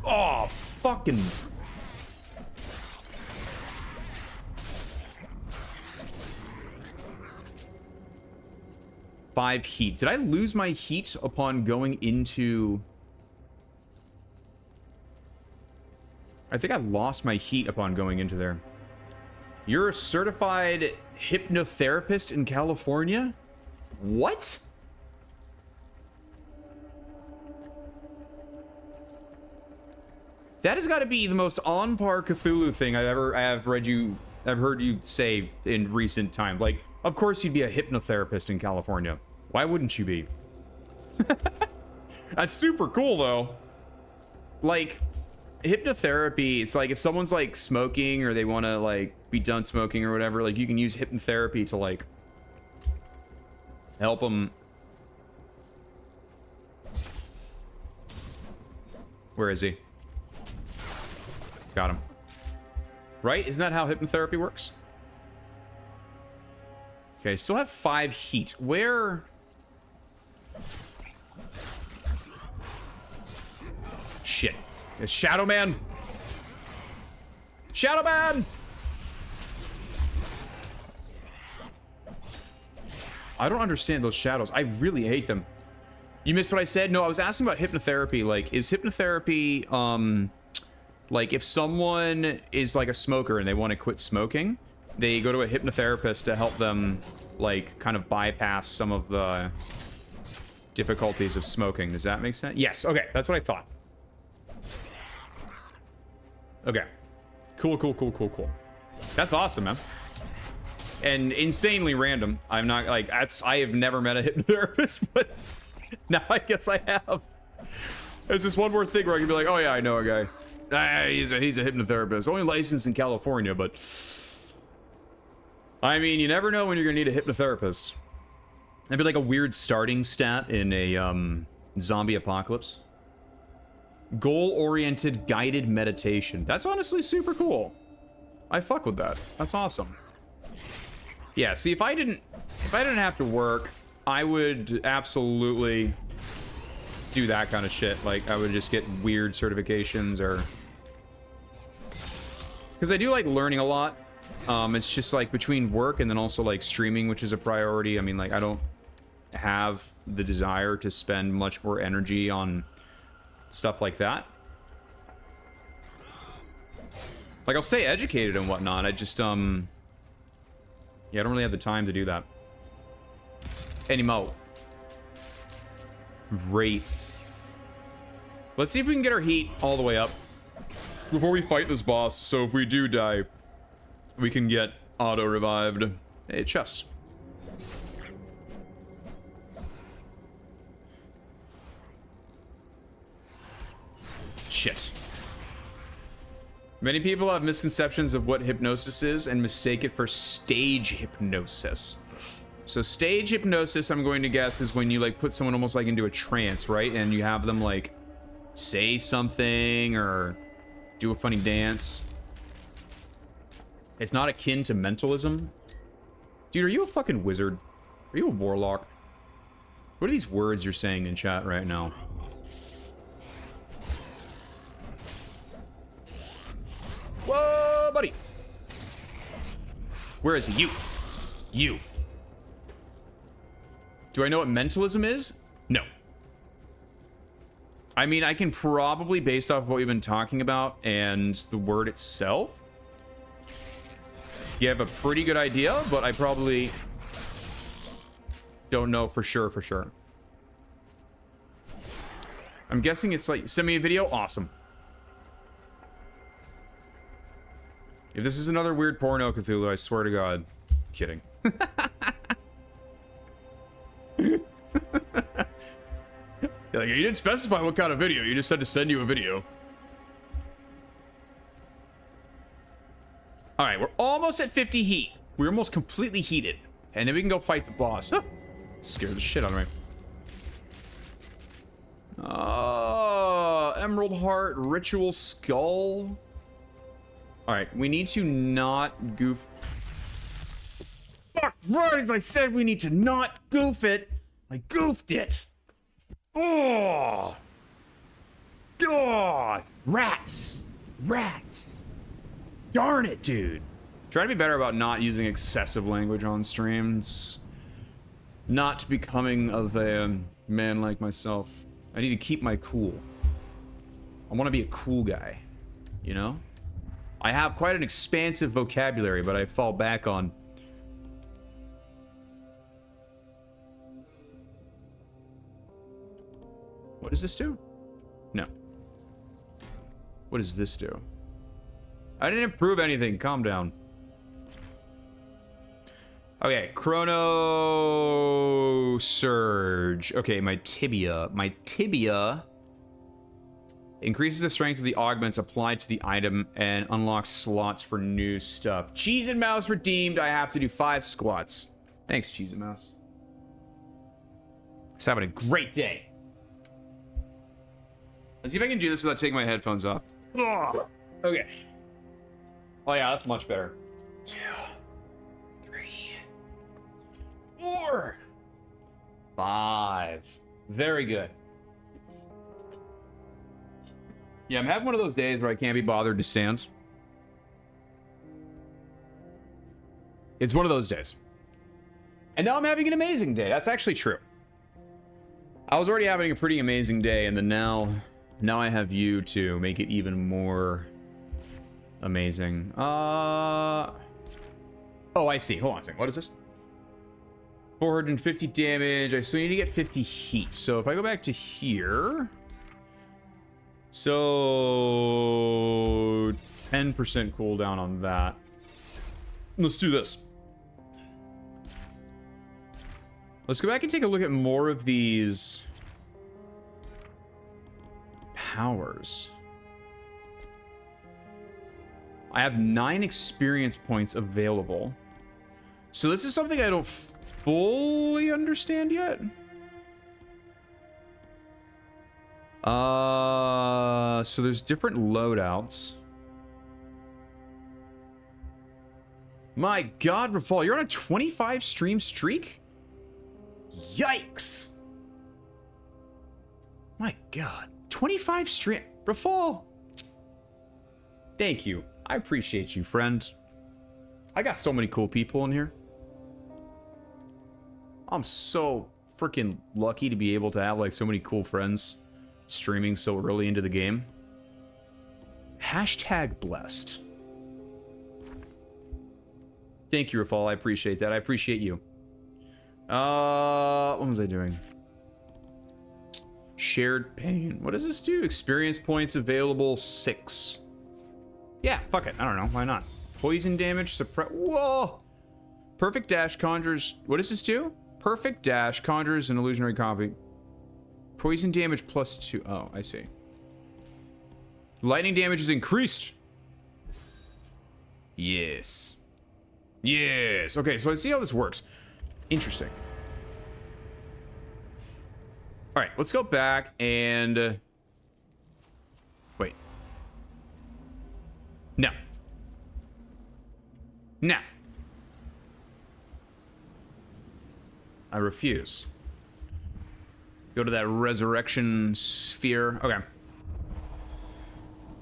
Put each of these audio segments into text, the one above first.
Oh, fucking... Five heat. Did I lose my heat upon going into... I think I lost my heat upon going into there. You're a certified hypnotherapist in California? What? That has got to be the most on-par Cthulhu thing I've heard you say in recent time. Like, of course you'd be a hypnotherapist in California. Why wouldn't you be? That's super cool, though. Like, hypnotherapy, it's like if someone's, like, smoking or they want to, like, be done smoking or whatever, like, you can use hypnotherapy to, like, help them. Where is he? Got him. Right? Isn't that how hypnotherapy works? Okay, still have 5 heat. Where... Shit. It's Shadow Man! Shadow Man! I don't understand those shadows. I really hate them. You missed what I said? No, I was asking about hypnotherapy. Like, is hypnotherapy, like, if someone is, like, a smoker and they want to quit smoking, they go to a hypnotherapist to help them, like, kind of bypass some of the difficulties of smoking. Does that make sense? Yes, okay, that's what I thought. Okay. Cool, cool, cool, cool, cool. That's awesome, man. And insanely random. I'm not, like, I have never met a hypnotherapist, but now I guess I have. There's this one more thing where I can be like, oh yeah, I know a guy. He's a hypnotherapist. Only licensed in California, but... I mean, you never know when you're gonna need a hypnotherapist. That'd be like a weird starting stat in a, zombie apocalypse. Goal-oriented guided meditation. That's honestly super cool. I fuck with that. That's awesome. Yeah, see, if I didn't have to work, I would absolutely do that kind of shit. Like, I would just get weird certifications or... Because I do like learning a lot. It's just like between work and then also like streaming, which is a priority. I mean, like, I don't have the desire to spend much more energy on stuff like that. Like, I'll stay educated and whatnot. I just, yeah, I don't really have the time to do that. Anymore. Wraith. Let's see if we can get our heat all the way up before we fight this boss. So if we do die, we can get auto-revived. Hey, chest. Shit. Many people have misconceptions of what hypnosis is and mistake it for stage hypnosis. So stage hypnosis, I'm going to guess, is when you like put someone almost like into a trance, right? And you have them like say something or do a funny dance. It's not akin to mentalism. Dude, are you a fucking wizard? Are you a warlock? What are these words you're saying in chat right now? Whoa, buddy. Where is he? You. You. Do I know what mentalism is? No. I mean, I can probably, based off of what we've been talking about and the word itself, you have a pretty good idea, but I probably don't know for sure, I'm guessing it's like, send me a video? Awesome. If this is another weird porno Cthulhu, I swear to God. Kidding. Like, you didn't specify what kind of video, you just said to send you a video. Alright, we're almost at 50 heat. We're almost completely heated. And then we can go fight the boss. Huh. Scared the shit out of me. Emerald Heart, Ritual Skull. Alright, we need to not goof. Fuck, right as I said, we need to not goof it. I goofed it. Oh! God! Rats! Rats! Darn it, dude. Try to be better about not using excessive language on streams. Not becoming of a man like myself. I need to keep my cool. I want to be a cool guy, you know? I have quite an expansive vocabulary, but I fall back on... What does this do? No. What does this do? I didn't improve anything. Calm down. Okay, Chrono Surge. Okay, my tibia. My tibia increases the strength of the augments applied to the item and unlocks slots for new stuff. Cheese and Mouse redeemed. I have to do 5 squats. Thanks, Cheese and Mouse. Just having a great day. Let's see if I can do this without taking my headphones off. Ugh. Okay. Oh yeah, that's much better. 2, 3, 4, 5. Very good. Yeah, I'm having one of those days where I can't be bothered to stand. It's one of those days. And now I'm having an amazing day. That's actually true. I was already having a pretty amazing day, and then now I have you to make it even more amazing. Oh, I see. Hold on a second. What is this? 450 damage. I still need to get 50 heat. So if I go back to here... So... 10% cooldown on that. Let's do this. Let's go back and take a look at more of these... powers. I have 9 experience points available. So this is something I don't fully understand yet. So there's different loadouts. My God, Rafal, you're on a 25 stream streak? Yikes! My God. 25 stream... Rafal! Thank you. I appreciate you, friend. I got so many cool people in here. I'm so freaking lucky to be able to have, like, so many cool friends streaming so early into the game. Hashtag blessed. Thank you, Rafal. I appreciate that. I appreciate you. What was I doing? Shared pain. What does this do? Experience points available 6. Yeah, fuck it. I don't know. Why not? Poison damage, suppress. Whoa! Perfect dash conjures. What does this do? Perfect dash conjures an illusionary copy. Poison damage plus 2. Oh, I see. Lightning damage is increased. Yes. Yes. Okay, so I see how this works. Interesting. All right, let's go back and... wait. No. No. I refuse. Go to that resurrection sphere. Okay.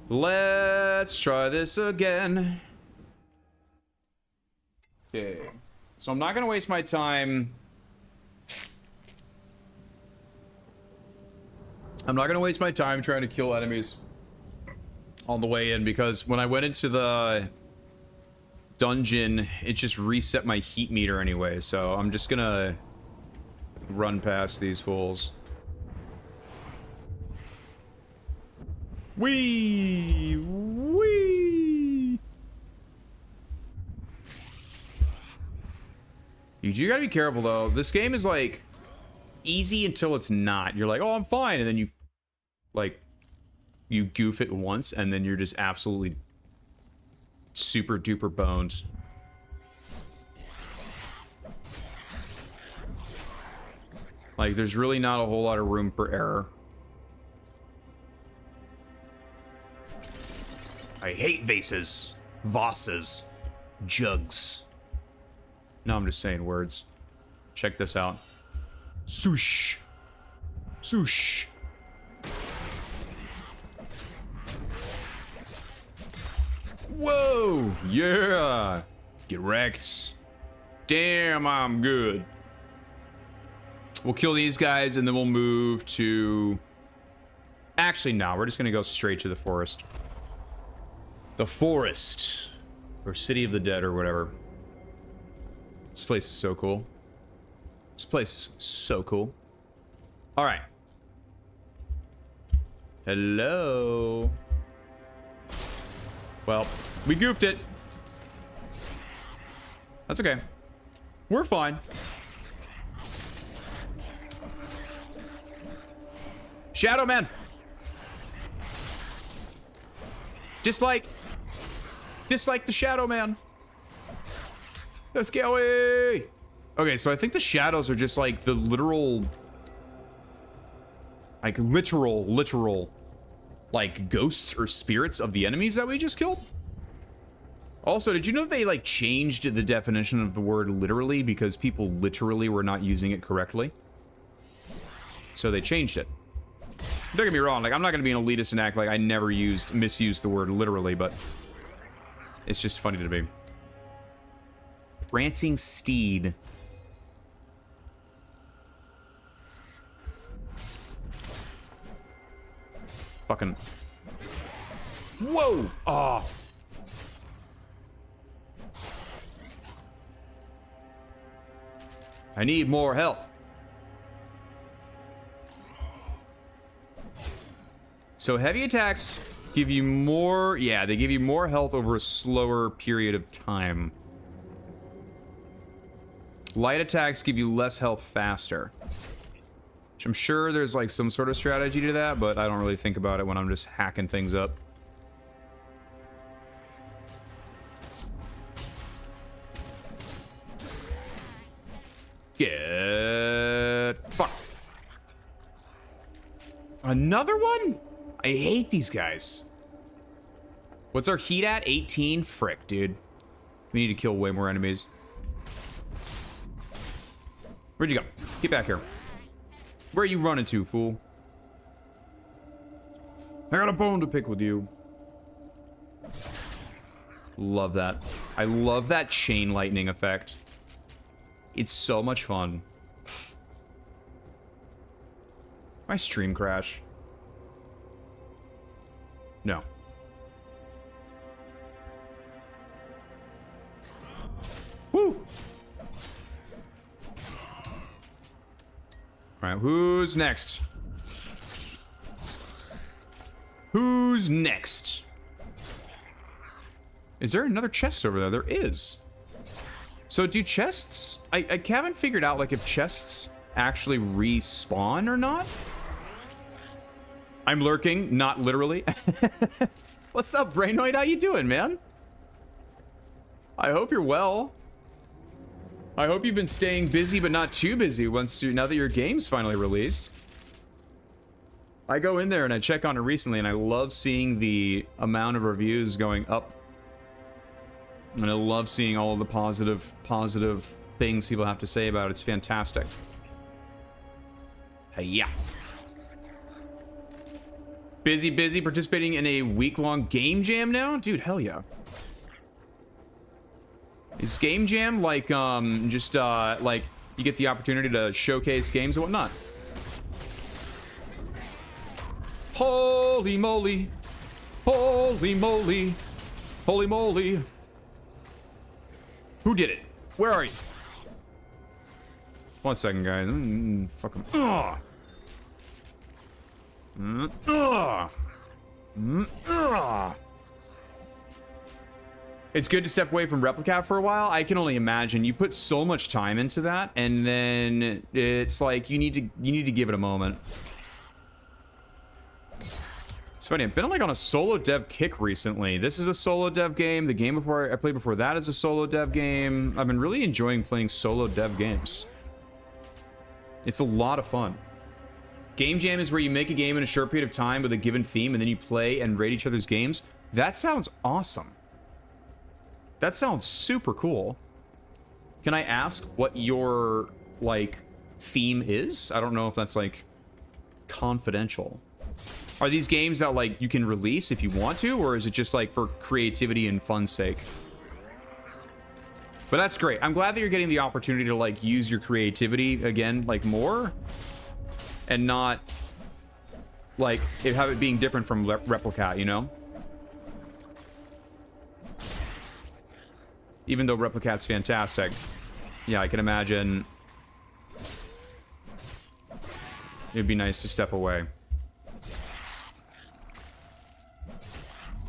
Let's try this again. Okay. So I'm not going to waste my time... I'm not going to waste my time trying to kill enemies on the way in, because when I went into the dungeon, it just reset my heat meter anyway, so I'm just going to run past these fools. Wee! Wee! You do gotta be careful, though. This game is, like, easy until it's not. You're like, oh, I'm fine, and then you, like, you goof it once, and then you're just absolutely super duper boned. Like, there's really not a whole lot of room for error. I hate vases, vases, jugs. No, I'm just saying words. Check this out. Swoosh. Swoosh. Whoa! Yeah! Get wrecked. Damn, I'm good. We'll kill these guys and then we'll move to... Actually, no. We're just going to go straight to the forest. The forest. Or City of the Dead or whatever. This place is so cool. This place is so cool. Alright. Hello. Well, we goofed it. That's okay. We're fine. Shadow Man. Just like the Shadow Man. Let's get away. Okay, so I think the shadows are just like the literal, like literal, like ghosts or spirits of the enemies that we just killed. Also, did you know they like changed the definition of the word literally because people literally were not using it correctly? So they changed it. Don't get me wrong, like I'm not gonna be an elitist and act like I never misused the word literally, but it's just funny to me. Prancing steed. Fucking. Whoa! Oh. I need more health. So heavy attacks give you more... Yeah, they give you more health over a slower period of time. Light attacks give you less health faster. Which I'm sure there's like some sort of strategy to that, but I don't really think about it when I'm just hacking things up. Get fucked. Another one? I hate these guys. What's our heat at? 18? Frick, dude. We need to kill way more enemies. Where'd you go? Get back here. Where are you running to, fool? I got a bone to pick with you. Love that. I love that chain lightning effect. It's so much fun. My stream crash. No. Woo! Alright, who's next? Who's next? Is there another chest over there? There is. So do chests... I haven't figured out, like, if chests actually respawn or not. I'm lurking, not literally. What's up, Brainoid? How you doing, man? I hope you're well. I hope you've been staying busy, but not too busy now that your game's finally released. I go in there and I check on it recently, and I love seeing the amount of reviews going up. And I love seeing all of the positive things people have to say about it. It's fantastic. Hey, yeah. Busy participating in a week-long game jam now? Dude, hell yeah. Is game jam like, like, you get the opportunity to showcase games and whatnot? Holy moly. Holy moly. Holy moly. Who did it? Where are you? 1 second, guys. Fuck him. It's good to step away from Replicat for a while. I can only imagine. You put so much time into that, and then it's like you need to give it a moment. It's funny, I've been like on a solo dev kick recently. This is a solo dev game. The game I played before that is a solo dev game. I've been really enjoying playing solo dev games. It's a lot of fun. Game jam is where you make a game in a short period of time with a given theme, and then you play and rate each other's games. That sounds awesome. That sounds super cool. Can I ask what your, like, theme is? I don't know if that's, like, confidential. Are these games that like you can release if you want to, or is it just like for creativity and fun's sake? But that's great. I'm glad that you're getting the opportunity to like use your creativity again, like more, and not like have it being different from Replicat, you know? Even though Replicat's fantastic. Yeah, I can imagine it'd be nice to step away.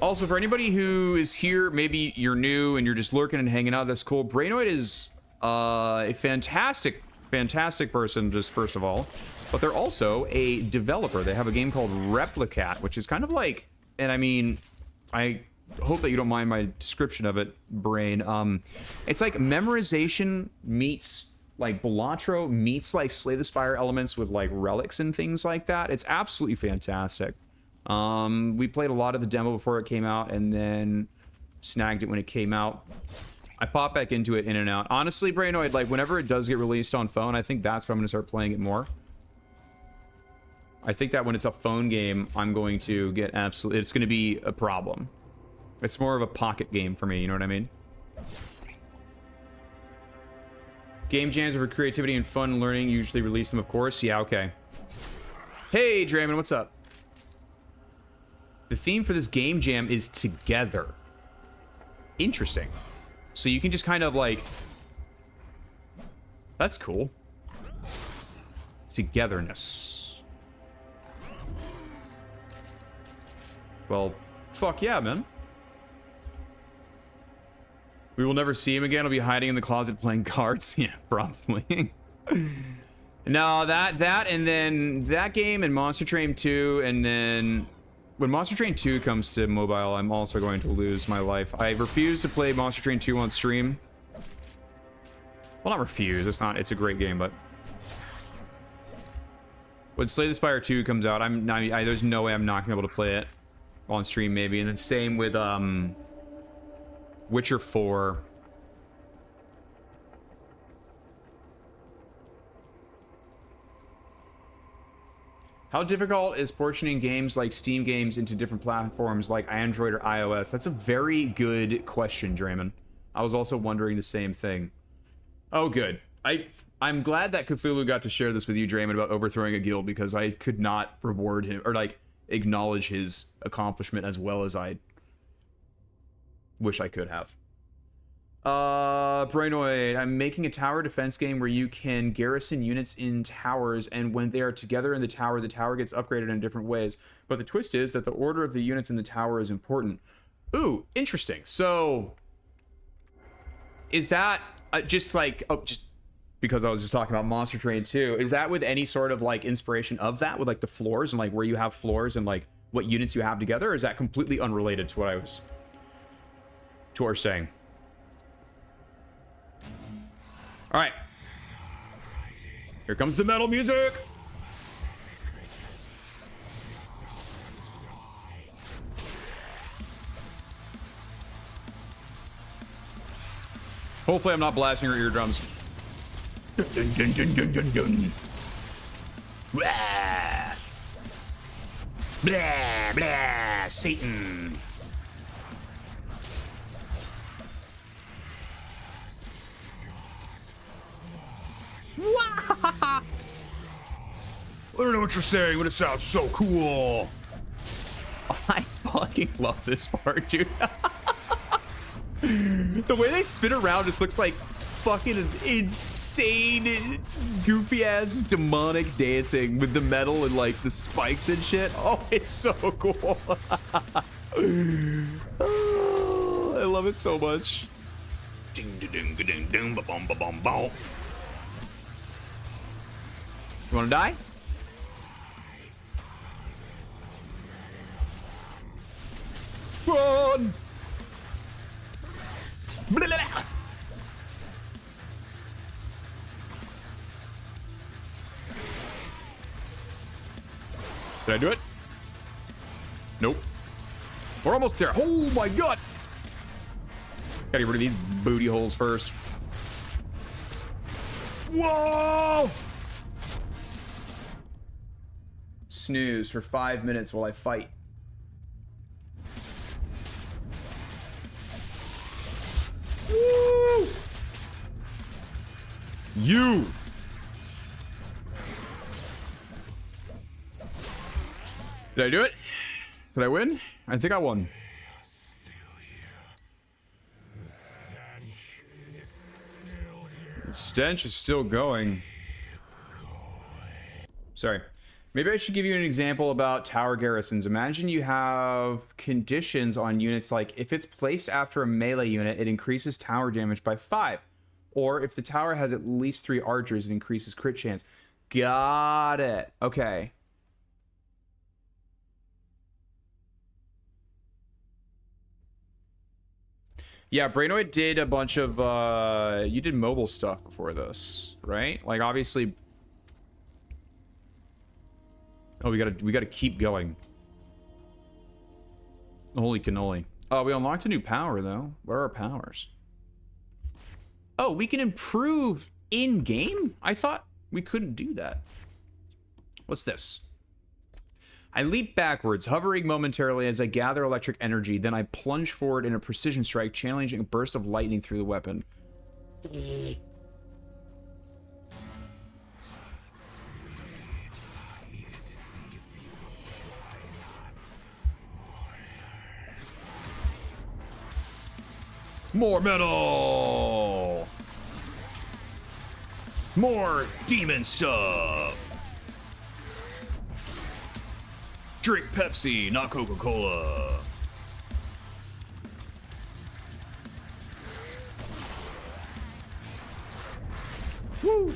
Also, for anybody who is here, maybe you're new and you're just lurking and hanging out, that's cool. Brainoid is a fantastic person, just first of all. But they're also a developer. They have a game called Replicat, which is kind of like, and I mean, I hope that you don't mind my description of it, Brain. It's like memorization meets like Balatro meets like Slay the Spire elements with like relics and things like that. It's absolutely fantastic. We played a lot of the demo before it came out and then snagged it when it came out. I pop back into it in and out. Honestly, Brainoid, like whenever it does get released on phone, I think that's when I'm going to start playing it more. I think that when it's a phone game, I'm going to get absolutely... It's going to be a problem. It's more of a pocket game for me, you know what I mean? Game jams for creativity and fun learning. Usually release them, of course. Yeah, okay. Hey, Draymond, what's up? The theme for this game jam is together. Interesting. So you can just kind of like... That's cool. Togetherness. Well, fuck yeah, man. We will never see him again. He'll be hiding in the closet playing cards. Yeah, probably. No, that, and then that game and Monster Train 2, and then when Monster Train 2 comes to mobile, I'm also going to lose my life. I refuse to play Monster Train 2 on stream. Well, not refuse. It's a great game, but when Slay the Spire 2 comes out, there's no way I'm not gonna be able to play it on stream, maybe. And then same with Witcher 4. How difficult is portioning games like Steam games into different platforms like Android or iOS? That's a very good question, Draymond. I was also wondering the same thing. Oh, good. I'm glad that Cthulhu got to share this with you, Draymond, about overthrowing a guild, because I could not reward him, or like acknowledge his accomplishment as well as I wish I could have. Brainoid, I'm making a tower defense game where you can garrison units in towers, and when they are together in the tower gets upgraded in different ways. But the twist is that the order of the units in the tower is important. Ooh, interesting. So, is that just like, just because I was just talking about Monster Train 2, is that with any sort of like inspiration of that, with like the floors and like where you have floors and like what units you have together, or is that completely unrelated to what I was saying? All right, here comes the metal music. Hopefully I'm not blasting your eardrums. Dun, dun, dun, dun, dun, dun. Blah. Blah, blah, Satan. I don't know what you're saying, but it sounds so cool. I fucking love this part, dude. The way they spin around just looks like fucking insane, goofy ass demonic dancing with the metal and like the spikes and shit. Oh, it's so cool. Oh, I love it so much. Ding ding ding ding ding ba bum ba bum bum. You wanna die? Run! Blah, blah, blah. Did I do it? Nope. We're almost there. Oh my god! Gotta get rid of these booty holes first. Whoa! snooze for 5 minutes while I fight. Woo! You! Did I do it? Did I win? I think I won. The stench is still going. Sorry. Maybe I should give you an example about tower garrisons. Imagine you have conditions on units like if it's placed after a melee unit, it increases tower damage by 5. Or if the tower has at least 3 archers, it increases crit chance. Got it. Okay. Yeah, Brainoid did a bunch of, you did mobile stuff before this, right? Like, obviously... Oh, we gotta keep going. Holy cannoli. Oh, we unlocked a new power, though. What are our powers? Oh, we can improve in-game? I thought we couldn't do that. What's this? I leap backwards, hovering momentarily as I gather electric energy. Then I plunge forward in a precision strike, channeling a burst of lightning through the weapon. More metal! More demon stuff! Drink Pepsi, not Coca-Cola. Woo!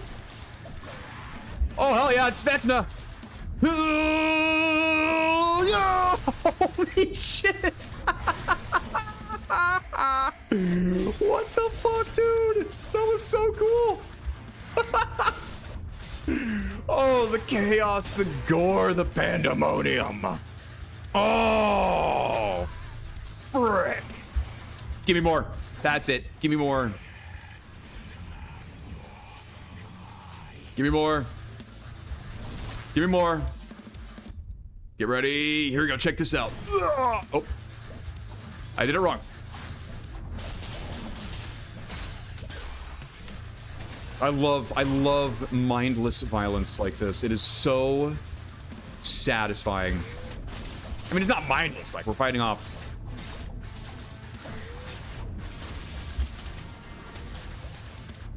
Oh, hell yeah, it's Vecna! Yeah! Holy shit! What the fuck, dude? That was so cool! Oh, the chaos, the gore, the pandemonium. Oh, frick. Give me more. That's it. Give me more. Give me more. Give me more. Get ready. Here we go. Check this out. Oh, I did it wrong. I love mindless violence like this. It is so satisfying. I mean, it's not mindless, like we're fighting off.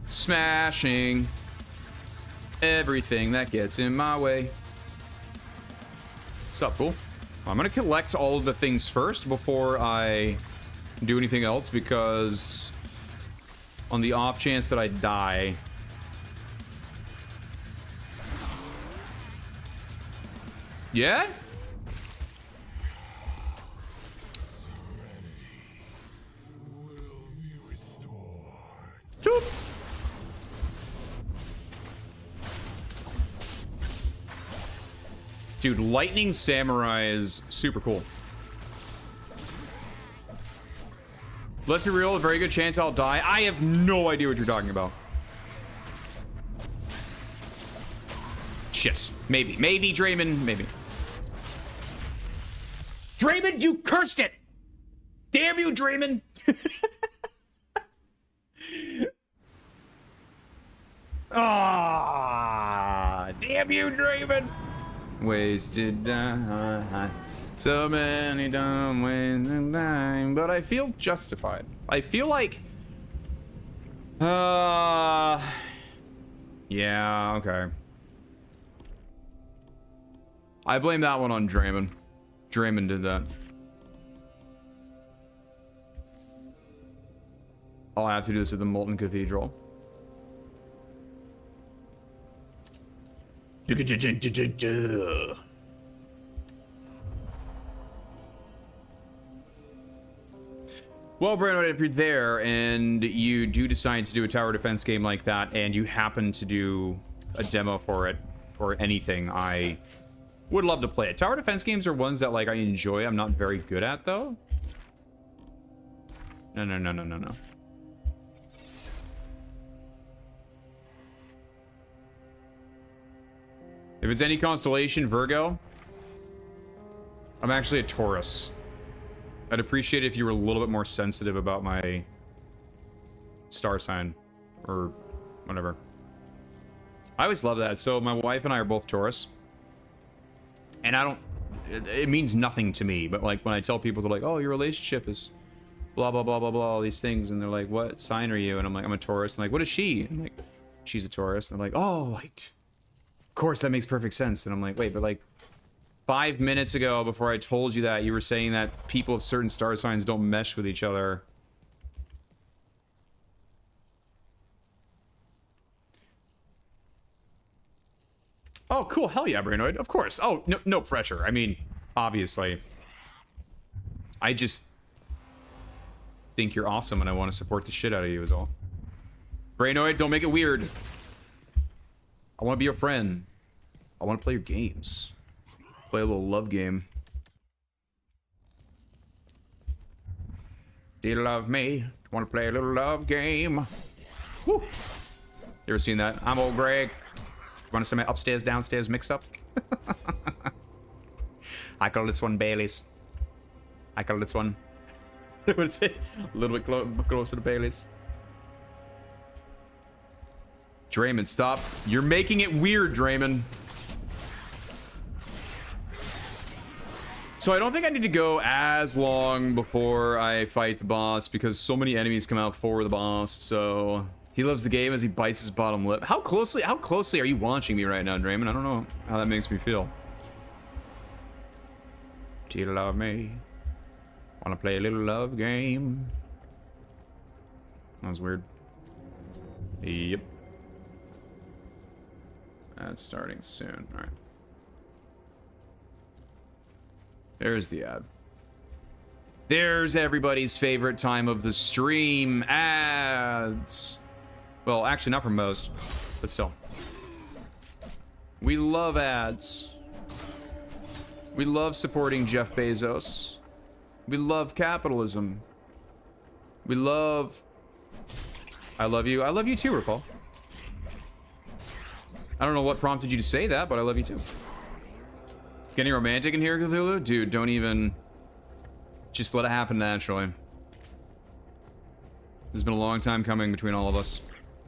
Smashing everything that gets in my way. What's up, fool? I'm gonna collect all of the things first before I do anything else, because on the off chance that I die... Yeah? Choop. Dude, Lightning Samurai is super cool. Let's be real, a very good chance I'll die. I have no idea what you're talking about. Shit. Maybe. Maybe, Draymond. Maybe. Draymond, you cursed it! Damn you, Draymond! Ah, damn you, Draymond! Wasted so many dumb ways of dying, but I feel justified. I feel like... Yeah, okay. I blame that one on Draymond. Draymond did that. I'll have to do this at the Molten Cathedral. Well, Brandon, if you're there and you do decide to do a tower defense game like that and you happen to do a demo for it or anything, I would love to play it. Tower defense games are ones that, like, I enjoy. I'm not very good at, though. No. If it's any constellation, Virgo, I'm actually a Taurus. I'd appreciate it if you were a little bit more sensitive about my star sign or whatever. I always love that. So my wife and I are both Taurus. And I don't... It means nothing to me. But like when I tell people, they're like, oh, your relationship is blah, blah, blah, blah, blah, all these things. And they're like, what sign are you? And I'm like, I'm a Taurus. And like, what is she? And I'm like, she's a Taurus. And they're like, oh, like, of course, that makes perfect sense. And I'm like, wait, but like 5 minutes ago, before I told you that, you were saying that people of certain star signs don't mesh with each other. Oh, cool. Hell yeah, Brainoid. Of course. Oh, no pressure. I mean, obviously. I just think you're awesome and I want to support the shit out of you is all. Brainoid, don't make it weird. I want to be your friend. I want to play your games. Play a little love game. Do you love me? Want to play a little love game? Woo! You ever seen that? I'm old Greg. Want to see my upstairs, downstairs mix-up? I call this one Bailey's. I call this one... What's it? A little bit closer to Bailey's. Draymond, stop. You're making it weird, Draymond. So I don't think I need to go as long before I fight the boss because so many enemies come out for the boss, so... He loves the game as he bites his bottom lip. How closely are you watching me right now, Draymond? I don't know how that makes me feel. Do you love me? Wanna play a little love game? That was weird. Yep. That's starting soon. Alright. There's the ad. There's everybody's favorite time of the stream. Ads. Well, actually, not for most, but still. We love ads. We love supporting Jeff Bezos. We love capitalism. We love... I love you. I love you too, RuPaul. I don't know what prompted you to say that, but I love you too. Getting romantic in here, Cthulhu? Dude, don't even... Just let it happen naturally. This has been a long time coming between all of us.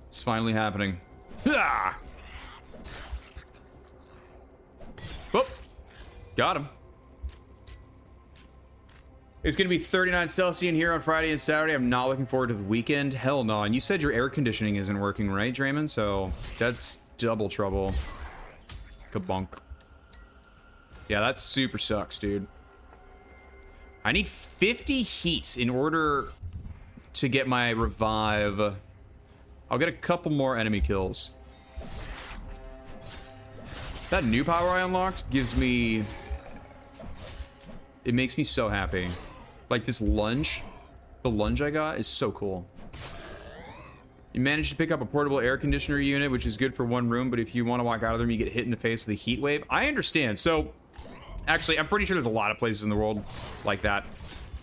It's finally happening. Ah! Whoop! Got him. It's gonna be 39 Celsius in here on Friday and Saturday. I'm not looking forward to the weekend. Hell no. And you said your air conditioning isn't working, right, Draymond? So that's double trouble. Kabunk. Yeah, that super sucks, dude. I need 50 heat in order to get my revive. I'll get a couple more enemy kills. That new power I unlocked gives me... It makes me so happy. Like this lunge. The lunge I got is so cool. You managed to pick up a portable air conditioner unit, which is good for one room, but if you want to walk out of them, you get hit in the face with a heat wave. I understand. So, actually, I'm pretty sure there's a lot of places in the world like that.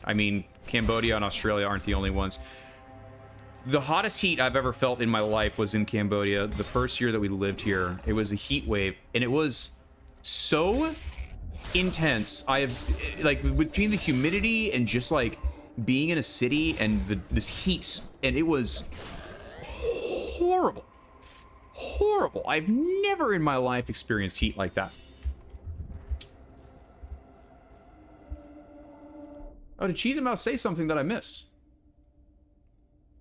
I mean, Cambodia and Australia aren't the only ones. The hottest heat I've ever felt in my life was in Cambodia. The first year that we lived here, it was a heat wave, and it was so intense. I have, like, between the humidity and just, like, being in a city and this heat, and it was horrible. Horrible. I've never in my life experienced heat like that. Oh, did Cheese and Mouse say something that I missed?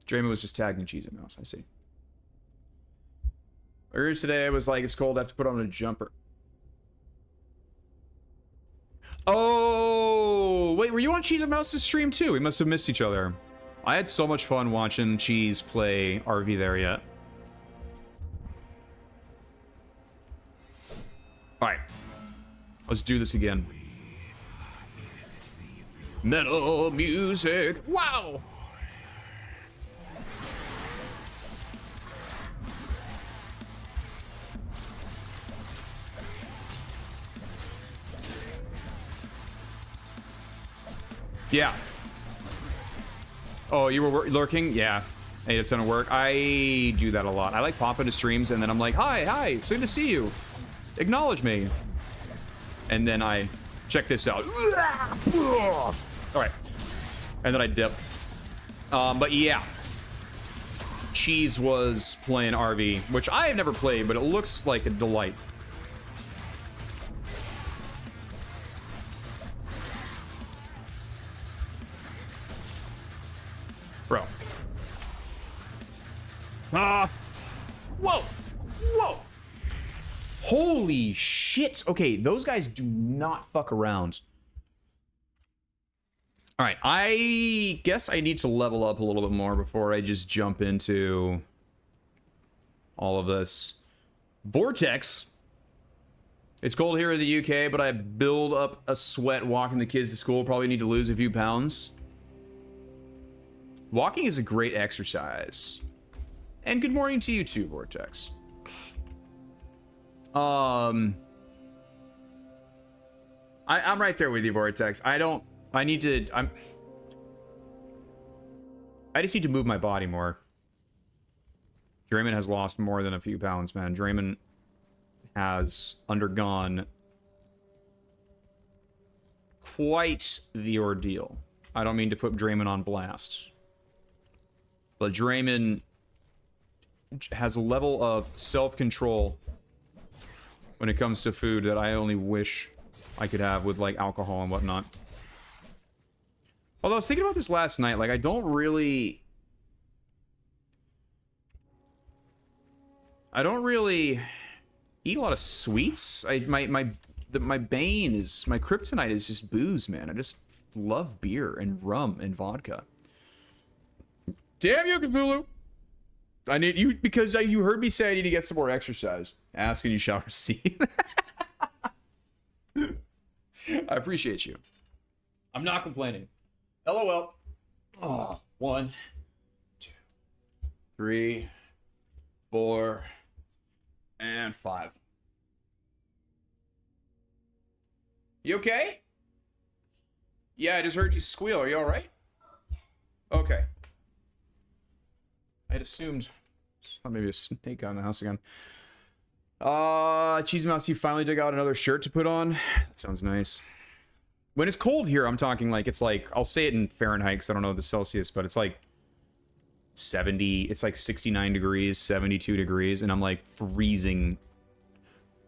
Draymond was just tagging Cheese and Mouse, I see. Earlier today, I was like, it's cold, I have to put on a jumper. Oh, wait, were you on Cheese and Mouse's stream too? We must have missed each other. I had so much fun watching Cheese play RV there yet. Alright. Let's do this again. Metal music. Wow! Yeah. Oh, you were lurking? Yeah. I ate a ton of work. I do that a lot. I like pop into streams and then I'm like, hi, it's good to see you. Acknowledge me. And then I Check this out. All right. And then I dip. But yeah. Cheese was playing RV, which I have never played, but it looks like a delight. Bro. Whoa. Whoa. Holy shit. Okay, those guys do not fuck around. All right, I guess I need to level up a little bit more before I just jump into all of this. Vortex. It's cold here in the UK, but I build up a sweat walking the kids to school. Probably need to lose a few pounds. Walking is a great exercise. And good morning to you too, Vortex. I'm right there with you, Vortex. I just need to move my body more. Draymond has lost more than a few pounds, man. Draymond has undergone quite the ordeal. I don't mean to put Draymond on blast, but Draymond has a level of self-control when it comes to food that I only wish I could have with, like, alcohol and whatnot. Although I was thinking about this last night, like, I don't really eat a lot of sweets. My bane is, my kryptonite is just booze, man. I just love beer and rum and vodka. Damn you, Cthulhu! I need you, because you heard me say I need to get some more exercise. Ask and you shall receive. I appreciate you. I'm not complaining. LOL. Oh, 1, 2, 3, 4, and 5. You okay? Yeah, I just heard you squeal. Are you alright? Okay. I had assumed maybe a snake out in the house again. Cheese Mouse, you finally dug out another shirt to put on. That sounds nice. When it's cold here, I'm talking like, it's like, I'll say it in Fahrenheit because I don't know the Celsius, but it's like 70, it's like 69 degrees, 72 degrees, and I'm like freezing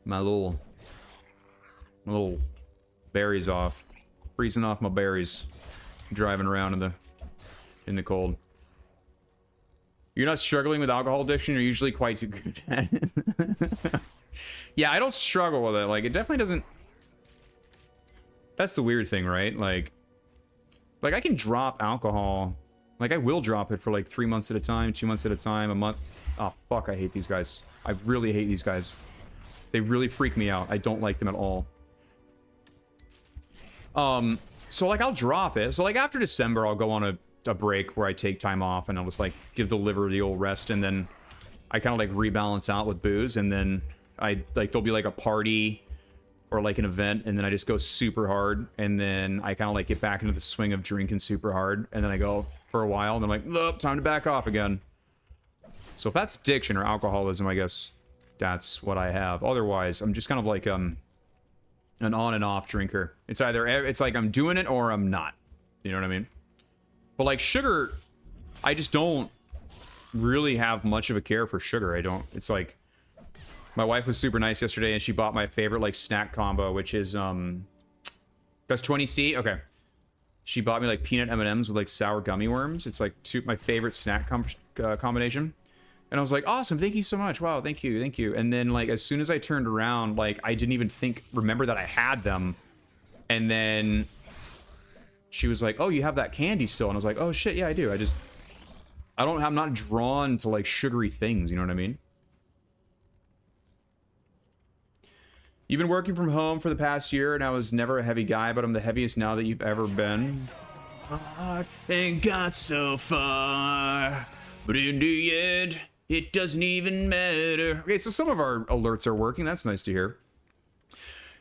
my little berries off. Freezing off my berries. Driving around in the cold. You're not struggling with alcohol addiction, you're usually quite too good at it. Yeah, I don't struggle with it. Like, it definitely doesn't... That's the weird thing, right? Like I can drop alcohol. Like, I will drop it for like 3 months at a time, 2 months at a time, a month. Oh, fuck, I hate these guys. I really hate these guys. They really freak me out. I don't like them at all. So, like, I'll drop it. So, like, after December, I'll go on a break where I take time off and I'll just, like, give the liver the old rest, and then I kind of, like, rebalance out with booze, and then there'll be, like, a party or, like, an event, and then I just go super hard, and then I kind of, like, get back into the swing of drinking super hard, and then I go for a while, and then I'm like, nope, time to back off again. So if that's addiction or alcoholism, I guess that's what I have. Otherwise, I'm just kind of like, an on and off drinker. It's like I'm doing it or I'm not. You know what I mean? But like sugar, I just don't really have much of a care for sugar. It's like, my wife was super nice yesterday and she bought my favorite like snack combo, which is, that's 20C. Okay. She bought me like peanut M&Ms with like sour gummy worms. It's like my favorite snack combination. And I was like, awesome, thank you so much. Wow, thank you, thank you. And then, like, as soon as I turned around, like, I didn't even remember that I had them. And then she was like, oh, you have that candy still? And I was like, oh, shit, yeah, I do. I'm not drawn to, like, sugary things, you know what I mean? You've been working from home for the past year, and I was never a heavy guy, but I'm the heaviest now that you've ever been. I ain't got so far, but in the end... it doesn't even matter. Okay, so some of our alerts are working. That's nice to hear.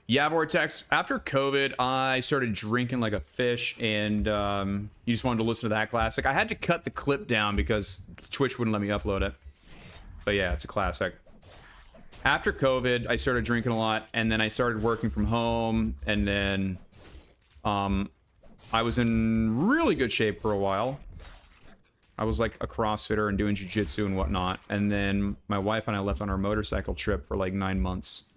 Yeah, Vortex. After COVID, I started drinking like a fish, and you just wanted to listen to that classic. I had to cut the clip down because Twitch wouldn't let me upload it. But yeah, it's a classic. After COVID, I started drinking a lot, and then I started working from home, and then I was in really good shape for a while. I was like a CrossFitter and doing jiu-jitsu and whatnot. And then my wife and I left on our motorcycle trip for like 9 months.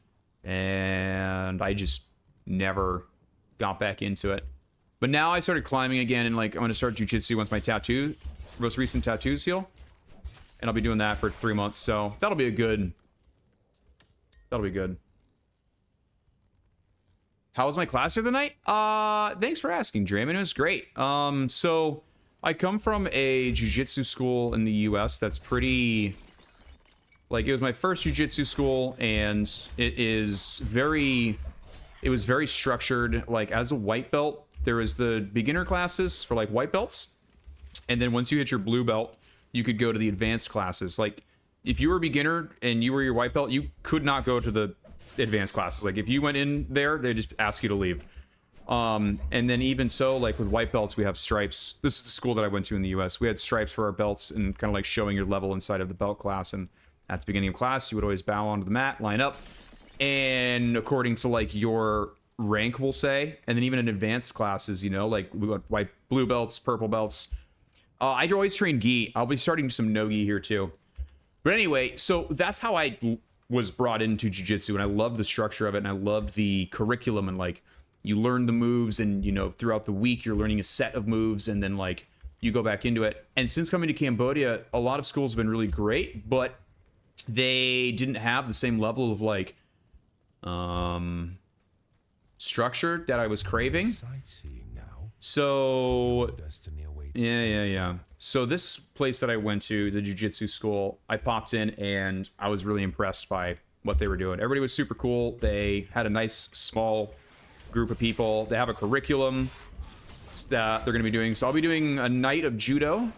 And I just never got back into it. But now I started climbing again, and like I'm gonna start jiu-jitsu once my most recent tattoos heal. And I'll be doing that for 3 months, so that'll be good. How was my class the other night? Thanks for asking, Draymond. It was great. So I come from a jiu-jitsu school in the US that's pretty, like, it was my first jiu-jitsu school, and it was very structured. Like, as a white belt, there was the beginner classes for like white belts, and then once you hit your blue belt, you could go to the advanced classes. Like, if you were a beginner and you were your white belt, you could not go to the advanced classes. Like, if you went in there, they just ask you to leave. And then even so, like with white belts, we have stripes. This is the school that I went to in the US. We had stripes for our belts and kind of like showing your level inside of the belt class. And at the beginning of class, you would always bow onto the mat, line up, and according to like your rank, we'll say. And then even in advanced classes, you know, like we got white, blue belts, purple belts. I always train gi. I'll be starting some no gi here too. But anyway, so that's how I was brought into jiu-jitsu, and I love the structure of it, and I love the curriculum, and like you learn the moves, and you know, throughout the week you're learning a set of moves, and then like you go back into it. And since coming to Cambodia, a lot of schools have been really great, but they didn't have the same level of like structure that I was craving. So yeah. So this place that I went to, the jiu-jitsu school, I popped in and I was really impressed by what they were doing. Everybody was super cool. They had a nice small group of people. They have a curriculum that they're going to be doing. So I'll be doing a night of judo.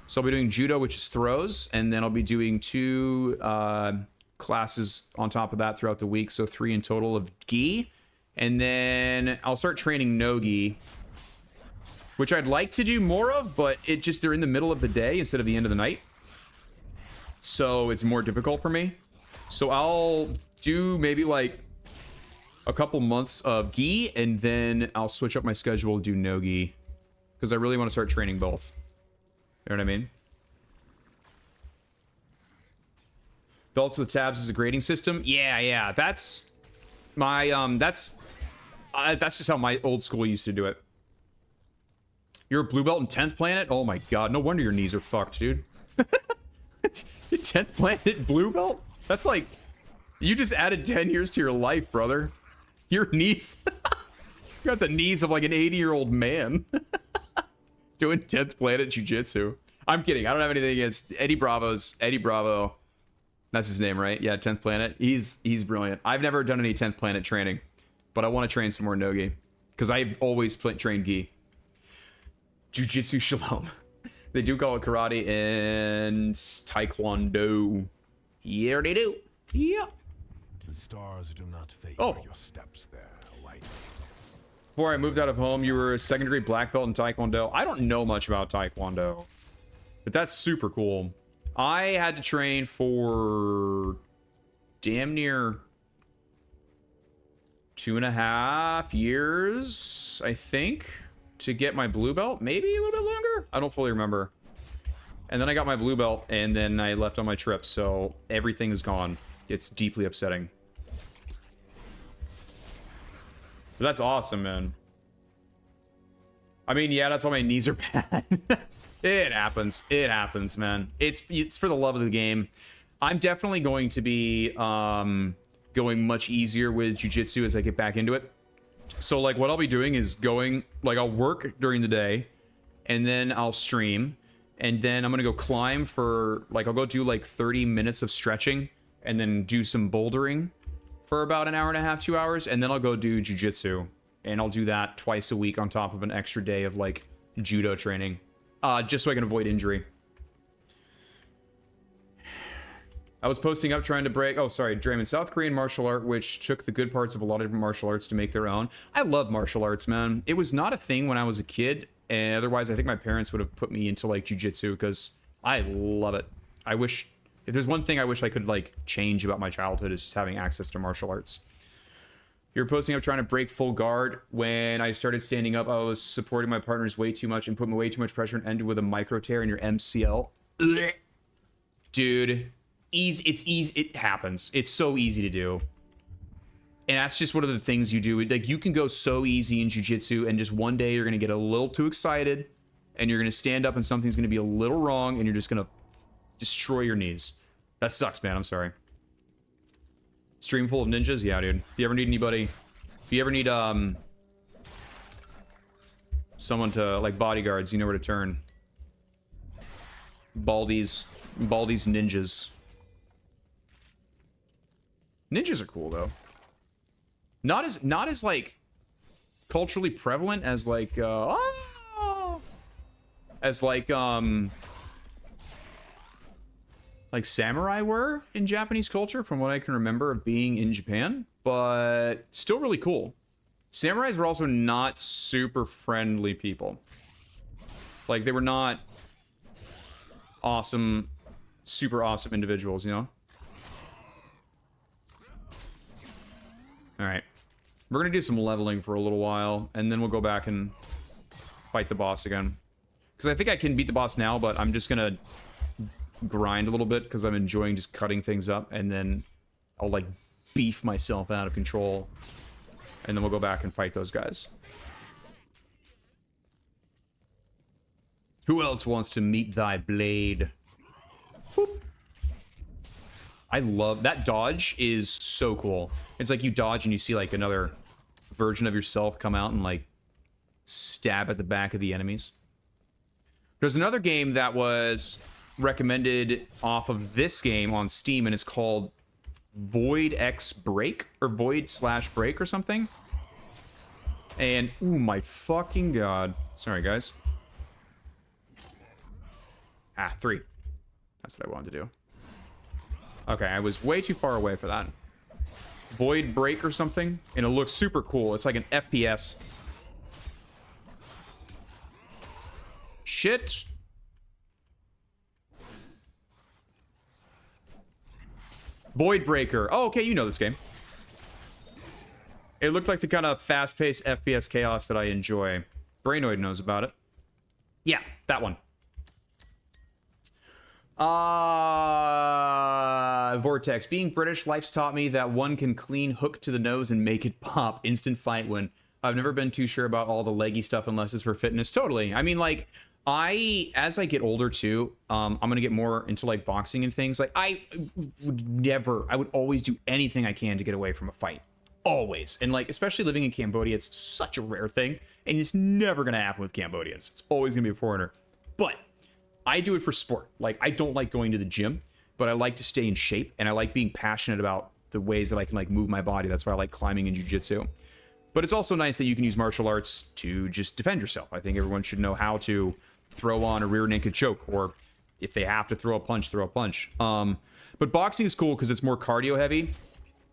So I'll be doing judo, which is throws, and then I'll be doing 2 classes on top of that throughout the week. So 3 in total of gi. And then I'll start training no gi, which I'd like to do more of, but they're in the middle of the day instead of the end of the night. So it's more difficult for me. So I'll do maybe like a couple months of gi, and then I'll switch up my schedule, do no gi, because I really want to start training both. You know what I mean? Belts with tabs is a grading system. Yeah. That's my that's just how my old school used to do it. You're a blue belt in 10th planet? Oh my god, no wonder your knees are fucked, dude. Your 10th planet blue belt? That's like, you just added 10 years to your life, brother. Your knees, you got the knees of like an 80-year-old man. Doing 10th planet jiu-jitsu. I'm kidding, I don't have anything against Eddie Bravo. That's his name, right? Yeah, 10th planet. He's brilliant. I've never done any 10th planet training, but I want to train some more no-gi, because I've always trained gi. Jiu-jitsu shalom. They do call it karate and taekwondo. Yeah, they do. Yep. The stars do not favor your steps there, white. Before I moved out of home, you were a second-degree black belt in taekwondo. I don't know much about taekwondo, but that's super cool. I had to train for damn near 2.5 years, I think, to get my blue belt. Maybe a little bit longer? I don't fully remember. And then I got my blue belt, and then I left on my trip, so everything is gone. It's deeply upsetting. But that's awesome, man. I mean, yeah, that's why my knees are bad. It happens. It happens, man. It's for the love of the game. I'm definitely going to be going much easier with jiu-jitsu as I get back into it. So, like, what I'll be doing is going, like, I'll work during the day, and then I'll stream, and then I'm gonna go climb for, like, I'll go do, like, 30 minutes of stretching, and then do some bouldering for about an hour and a half, 2 hours, and then I'll go do jiu-jitsu, and I'll do that twice a week on top of an extra day of, like, judo training, just so I can avoid injury. I was posting up trying to break... Oh, sorry. Draymond. South Korean martial art, which took the good parts of a lot of different martial arts to make their own. I love martial arts, man. It was not a thing when I was a kid. And otherwise, I think my parents would have put me into, like, jiu-jitsu because I love it. I wish... If there's one thing I wish I could, like, change about my childhood is just having access to martial arts. You're posting up trying to break full guard. When I started standing up, I was supporting my partners way too much and putting way too much pressure and ended with a micro tear in your MCL. Dude, it's easy. It happens. It's so easy to do. And that's just one of the things you do. Like, you can go so easy in jiu-jitsu, and just one day you're going to get a little too excited, and you're going to stand up and something's going to be a little wrong, and you're just going to destroy your knees. That sucks, man. I'm sorry. Stream full of ninjas? Yeah, dude. If you ever need anybody... If you ever need, someone to, like, bodyguards, you know where to turn. Baldi's ninjas. Ninjas are cool, though. Not as, like, culturally prevalent as, like, like samurai were in Japanese culture, from what I can remember of being in Japan, but still really cool. Samurais were also not super friendly people. Like, they were not awesome, super awesome individuals, you know? Alright. We're gonna do some leveling for a little while, and then we'll go back and fight the boss again. Because I think I can beat the boss now, but I'm just gonna grind a little bit because I'm enjoying just cutting things up, and then I'll like beef myself out of control, and then we'll go back and fight those guys. Who else wants to meet thy blade? Whoop. I love that dodge. Is so cool. It's like you dodge and you see like another version of yourself come out and like stab at the back of the enemies. There's another game that was recommended off of this game on Steam, and it's called Void X Break, or Void/Break or something. And oh my fucking god. Sorry, guys. 3. That's what I wanted to do. Okay, I was way too far away for that. Void Break or something, and it looks super cool. It's like an FPS. Shit. Void Breaker. Oh, okay, you know this game. It looked like the kind of fast-paced FPS chaos that I enjoy. Brainoid knows about it. Yeah, that one. Vortex. Being British, life's taught me that one can clean hook to the nose and make it pop. Instant fight win. I've never been too sure about all the leggy stuff unless it's for fitness. Totally. I mean, like, as I get older too, I'm gonna get more into like boxing and things. Like, I would always do anything I can to get away from a fight. Always. And like, especially living in Cambodia, it's such a rare thing, and it's never gonna happen with Cambodians. It's always gonna be a foreigner. But I do it for sport. Like, I don't like going to the gym, but I like to stay in shape, and I like being passionate about the ways that I can like move my body. That's why I like climbing and jiu-jitsu. But it's also nice that you can use martial arts to just defend yourself. I think everyone should know how to throw on a rear naked choke, or if they have to throw a punch, throw a punch. But boxing is cool because it's more cardio heavy,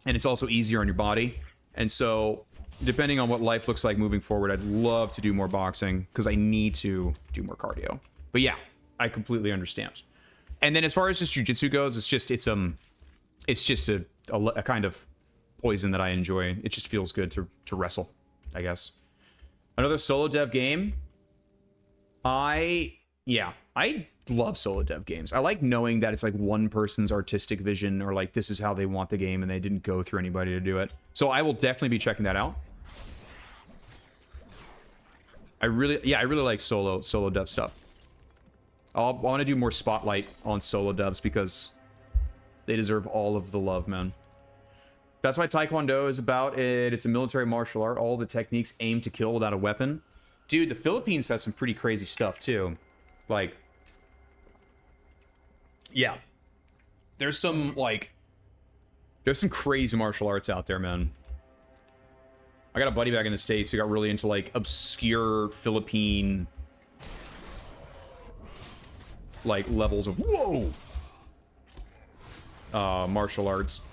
and it's also easier on your body. And so, depending on what life looks like moving forward, I'd love to do more boxing because I need to do more cardio. But yeah, I completely understand. And then as far as just jiu-jitsu goes, it's just a kind of poison that I enjoy. It just feels good to wrestle, I guess. Another solo dev game. I love solo dev games. I like knowing that it's like one person's artistic vision, or like this is how they want the game and they didn't go through anybody to do it. So I will definitely be checking that out. I really like solo dev stuff. I want to do more spotlight on solo devs because they deserve all of the love, man. That's why Taekwondo is about it. It's a military martial art. All the techniques aim to kill without a weapon. Dude, the Philippines has some pretty crazy stuff too. Like, yeah. There's some crazy martial arts out there, man. I got a buddy back in the States who got really into like obscure Philippine like levels of martial arts.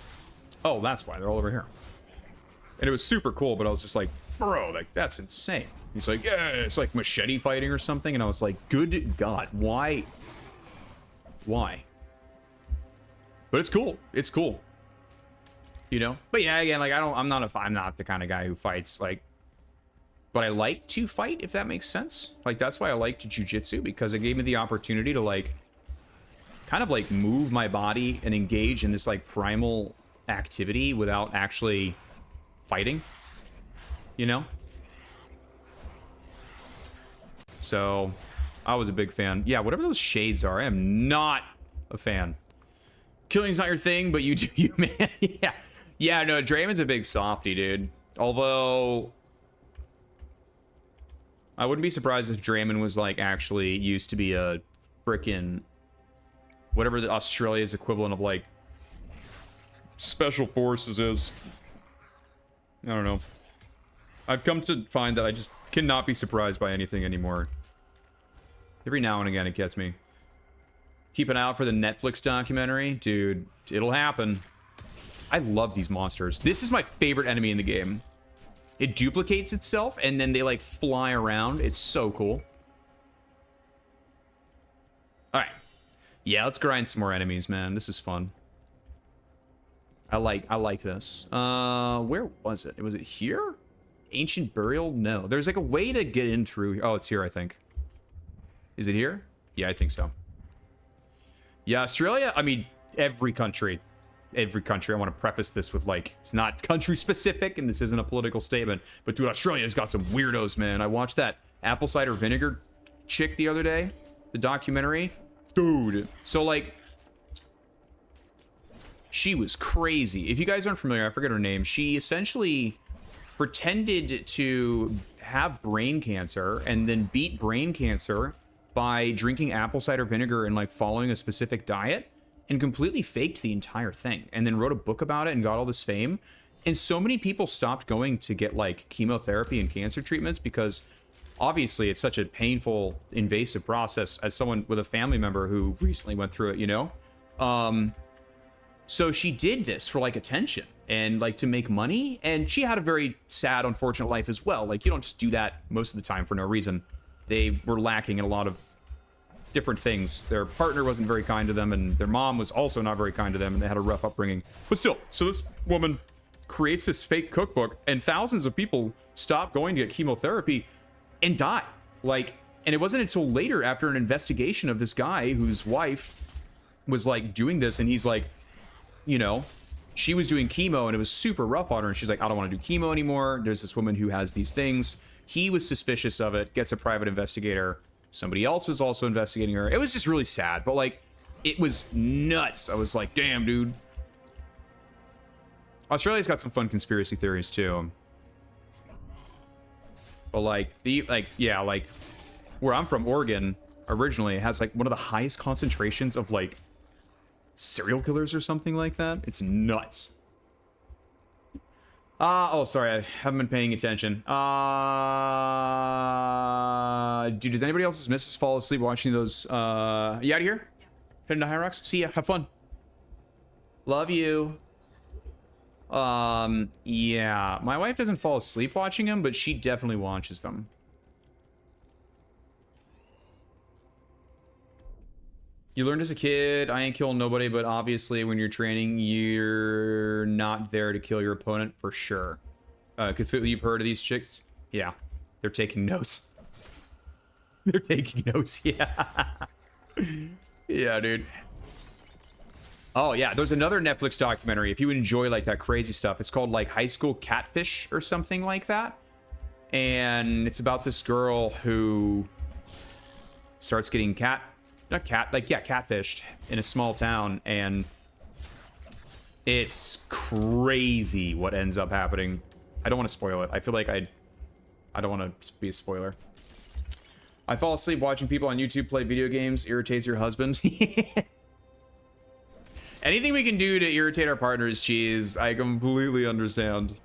Oh, that's why they're all over here. And it was super cool, but I was just like, bro, like that's insane. He's like, yeah, it's like machete fighting or something, and I was like, good God, why? But it's cool. It's cool. You know? But yeah, again, like I'm not the kind of guy who fights, like, but I like to fight, if that makes sense. Like, that's why I liked jiu-jitsu, because it gave me the opportunity to, like, kind of, like, move my body and engage in this, like, primal activity without actually fighting, you know? So, I was a big fan. Yeah, whatever those shades are, I am not a fan. Killing's not your thing, but you do you, man. Yeah. Yeah, no, Draymond's a big softie, dude. Although, I wouldn't be surprised if Draymond was, like, actually used to be a frickin' whatever the Australia's equivalent of, like, special forces is. I don't know. I've come to find that I just cannot be surprised by anything anymore. Every now and again, it gets me. Keep an eye out for the Netflix documentary. Dude, it'll happen. I love these monsters. This is my favorite enemy in the game. It duplicates itself, and then they, like, fly around. It's so cool. Alright. Yeah, let's grind some more enemies, man. This is fun. I like this. Where was it? Was it here? Ancient burial? No. There's, like, a way to get in through... Oh, it's here, I think. Is it here? Yeah, I think so. Yeah, Australia, I mean, every country, I want to preface this with, like, it's not country specific, and this isn't a political statement, but dude, Australia's got some weirdos, man. I watched that apple cider vinegar chick the other day, the documentary. Dude. So, like, she was crazy. If you guys aren't familiar, I forget her name. She essentially pretended to have brain cancer and then beat brain cancer by drinking apple cider vinegar and, like, following a specific diet, and completely faked the entire thing, and then wrote a book about it and got all this fame. And so many people stopped going to get, like, chemotherapy and cancer treatments because obviously it's such a painful, invasive process, as someone with a family member who recently went through it, you know? So she did this for, like, attention and, like, to make money, and she had a very sad, unfortunate life as well. Like, you don't just do that most of the time for no reason. They were lacking in a lot of different things. Their partner wasn't very kind to them, and their mom was also not very kind to them, and they had a rough upbringing. But still, so this woman creates this fake cookbook, and thousands of people stop going to get chemotherapy and die. Like, and it wasn't until later, after an investigation of this guy whose wife was, like, doing this, and he's like, you know, she was doing chemo, and it was super rough on her, and she's like, I don't want to do chemo anymore. There's this woman who has these things. He was suspicious of it, gets a private investigator. Somebody else was also investigating her. It was just really sad, but, like, it was nuts. I was like, damn, dude. Australia's got some fun conspiracy theories, too. But, like, where I'm from, Oregon, originally, it has, like, one of the highest concentrations of, like, serial killers or something like that. It's nuts. Oh, sorry, I haven't been paying attention. Dude, does anybody else's missus fall asleep watching those? You out of here? Yeah. Heading to High Rocks? See ya, have fun. Love you. Yeah, my wife doesn't fall asleep watching them, but she definitely watches them. You learned as a kid, I ain't killing nobody, but obviously when you're training, you're not there to kill your opponent for sure. Cthulhu, you've heard of these chicks? Yeah, they're taking notes. They're taking notes, yeah. Yeah, dude. Oh, yeah, there's another Netflix documentary, if you enjoy, like, that crazy stuff. It's called, like, High School Catfish or something like that. And it's about this girl who starts getting catfished in a small town, and it's crazy what ends up happening. I don't want to spoil it. I feel like I don't want to be a spoiler. I fall asleep watching people on YouTube play video games. Irritates your husband. Anything we can do to irritate our partners, cheese. I completely understand.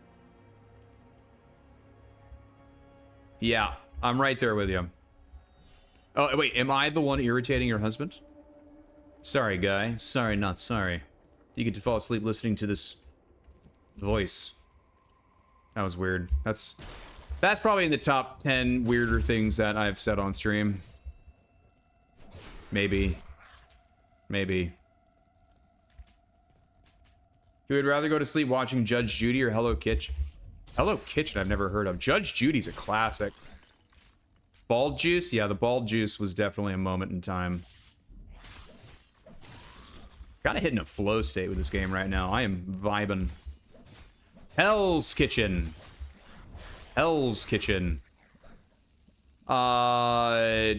Yeah, I'm right there with you. Oh, wait, am I the one irritating your husband? Sorry, guy. Sorry, not sorry. You get to fall asleep listening to this voice. That was weird. That's probably in the top 10 weirder things that I've said on stream. Maybe. Maybe. You would rather go to sleep watching Judge Judy or Hello Kitchen? Hello Kitchen I've never heard of. Judge Judy's a classic. Bald Juice? Yeah, the Bald Juice was definitely a moment in time. Kind of hitting a flow state with this game right now. I am vibing. Hell's Kitchen. Hell's Kitchen. Yeah.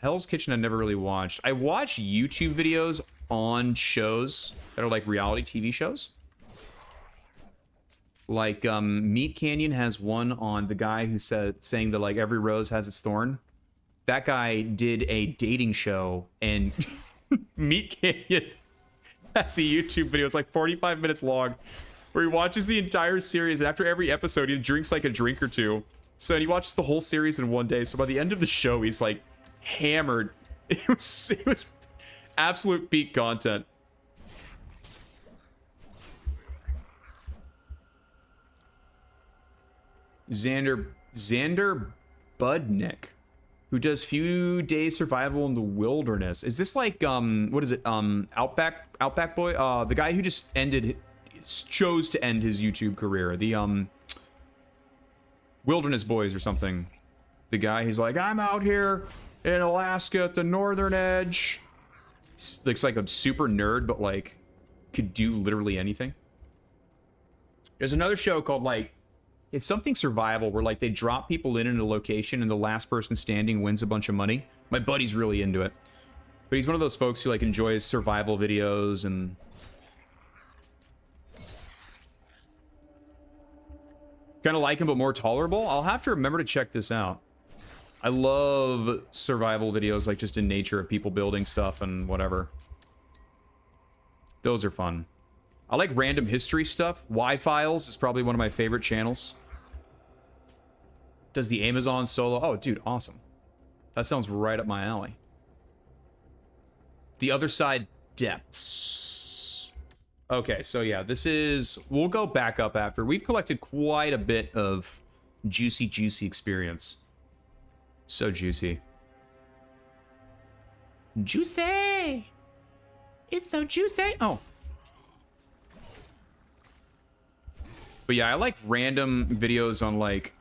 Hell's Kitchen I never really watched. I watch YouTube videos on shows that are like reality TV shows. Like, Meat Canyon has one on the guy who saying that, like, every rose has its thorn. That guy did a dating show, and Meat Canyon has a YouTube video. It's like 45 minutes long, where he watches the entire series, and after every episode, he drinks, like, a drink or two. So he watches the whole series in one day. So by the end of the show, he's, like, hammered. It was absolute peak content. Xander Budnick, who does few days survival in the wilderness. Is this like what is it? Outback Boy? The guy who just chose to end his YouTube career. The Wilderness Boys or something. The guy, he's like, I'm out here in Alaska at the northern edge. Looks like a super nerd, but like could do literally anything. There's another show called like, it's something survival where like they drop people in a location and the last person standing wins a bunch of money. My buddy's really into it. But he's one of those folks who like enjoys survival videos and kind of like him but more tolerable. I'll have to remember to check this out. I love survival videos, like just in nature of people building stuff and whatever. Those are fun. I like random history stuff. Y-Files is probably one of my favorite channels. Does the Amazon solo. Oh, dude, awesome. That sounds right up my alley. The Other Side Depths. Okay, so yeah, this is... We'll go back up after. We've collected quite a bit of juicy experience. So juicy. Juicy! It's so juicy! Oh. But yeah, I like random videos on like...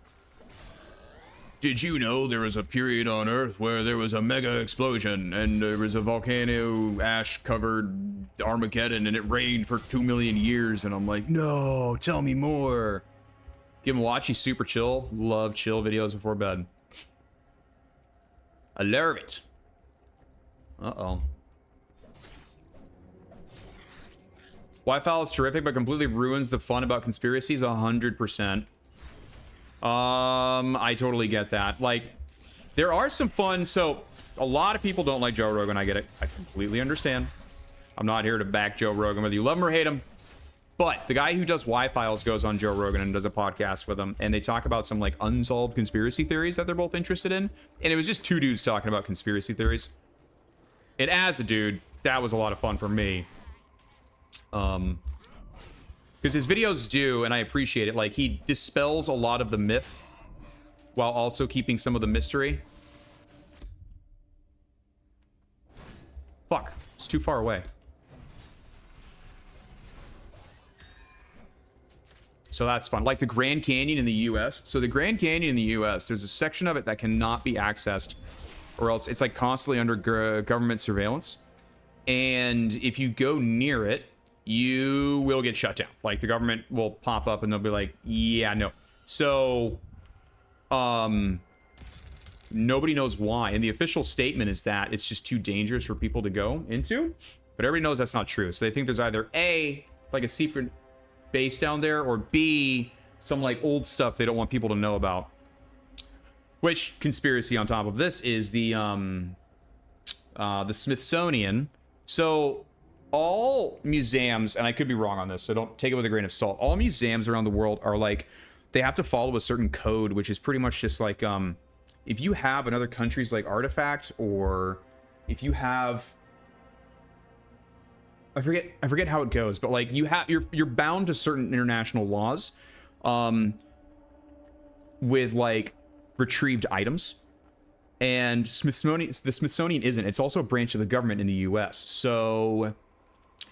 Did you know there was a period on Earth where there was a mega explosion and there was a volcano ash-covered Armageddon and it rained for 2 million years? And I'm like, no, tell me more. Give him a watch. He's super chill. Love chill videos before bed. I love it. Uh-oh. Wi-Fi is terrific, but completely ruins the fun about conspiracies 100%. I totally get that. Like, there are some fun... So, a lot of people don't like Joe Rogan. I get it. I completely understand. I'm not here to back Joe Rogan, whether you love him or hate him. But the guy who does Y-Files goes on Joe Rogan and does a podcast with him, and they talk about some, like, unsolved conspiracy theories that they're both interested in. And it was just two dudes talking about conspiracy theories. And as a dude, that was a lot of fun for me. Because his videos do, and I appreciate it, like, he dispels a lot of the myth while also keeping some of the mystery. Fuck, it's too far away. So that's fun. Like the Grand Canyon in the US. So the Grand Canyon in the US, there's a section of it that cannot be accessed, or else it's like constantly under government surveillance. And if you go near it, you will get shut down. Like the government will pop up and they'll be like, yeah, no. So, nobody knows why. And the official statement is that it's just too dangerous for people to go into. But everybody knows that's not true. So they think there's either A, like a secret base down there, or B, some like old stuff they don't want people to know about. Which conspiracy on top of this is the Smithsonian. So all museums, and I could be wrong on this, so don't take it with a grain of salt. All museums around the world are like, they have to follow a certain code, which is pretty much just like, if you have another country's like artifact, or if you have, I forget how it goes, but like you're bound to certain international laws, with like retrieved items. And the Smithsonian isn't. It's also a branch of the government in the US. So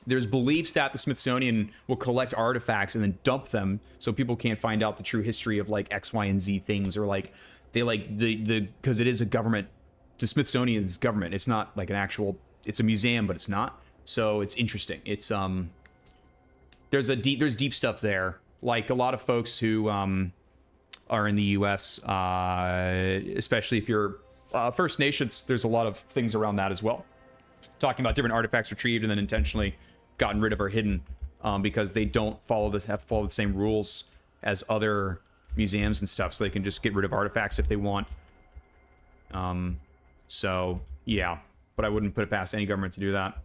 there's beliefs that the Smithsonian will collect artifacts and then dump them so people can't find out the true history of like X, Y, and Z things, or like they like the because it is a government. The Smithsonian is government. It's not like an actual. It's a museum, but it's not. So it's interesting. It's there's deep stuff there. Like a lot of folks who are in the U.S., especially if you're First Nations, there's a lot of things around that as well. Talking about different artifacts retrieved and then intentionally gotten rid of or hidden because they don't have to follow the same rules as other museums and stuff, so they can just get rid of artifacts if they want. So yeah, but I wouldn't put it past any government to do that.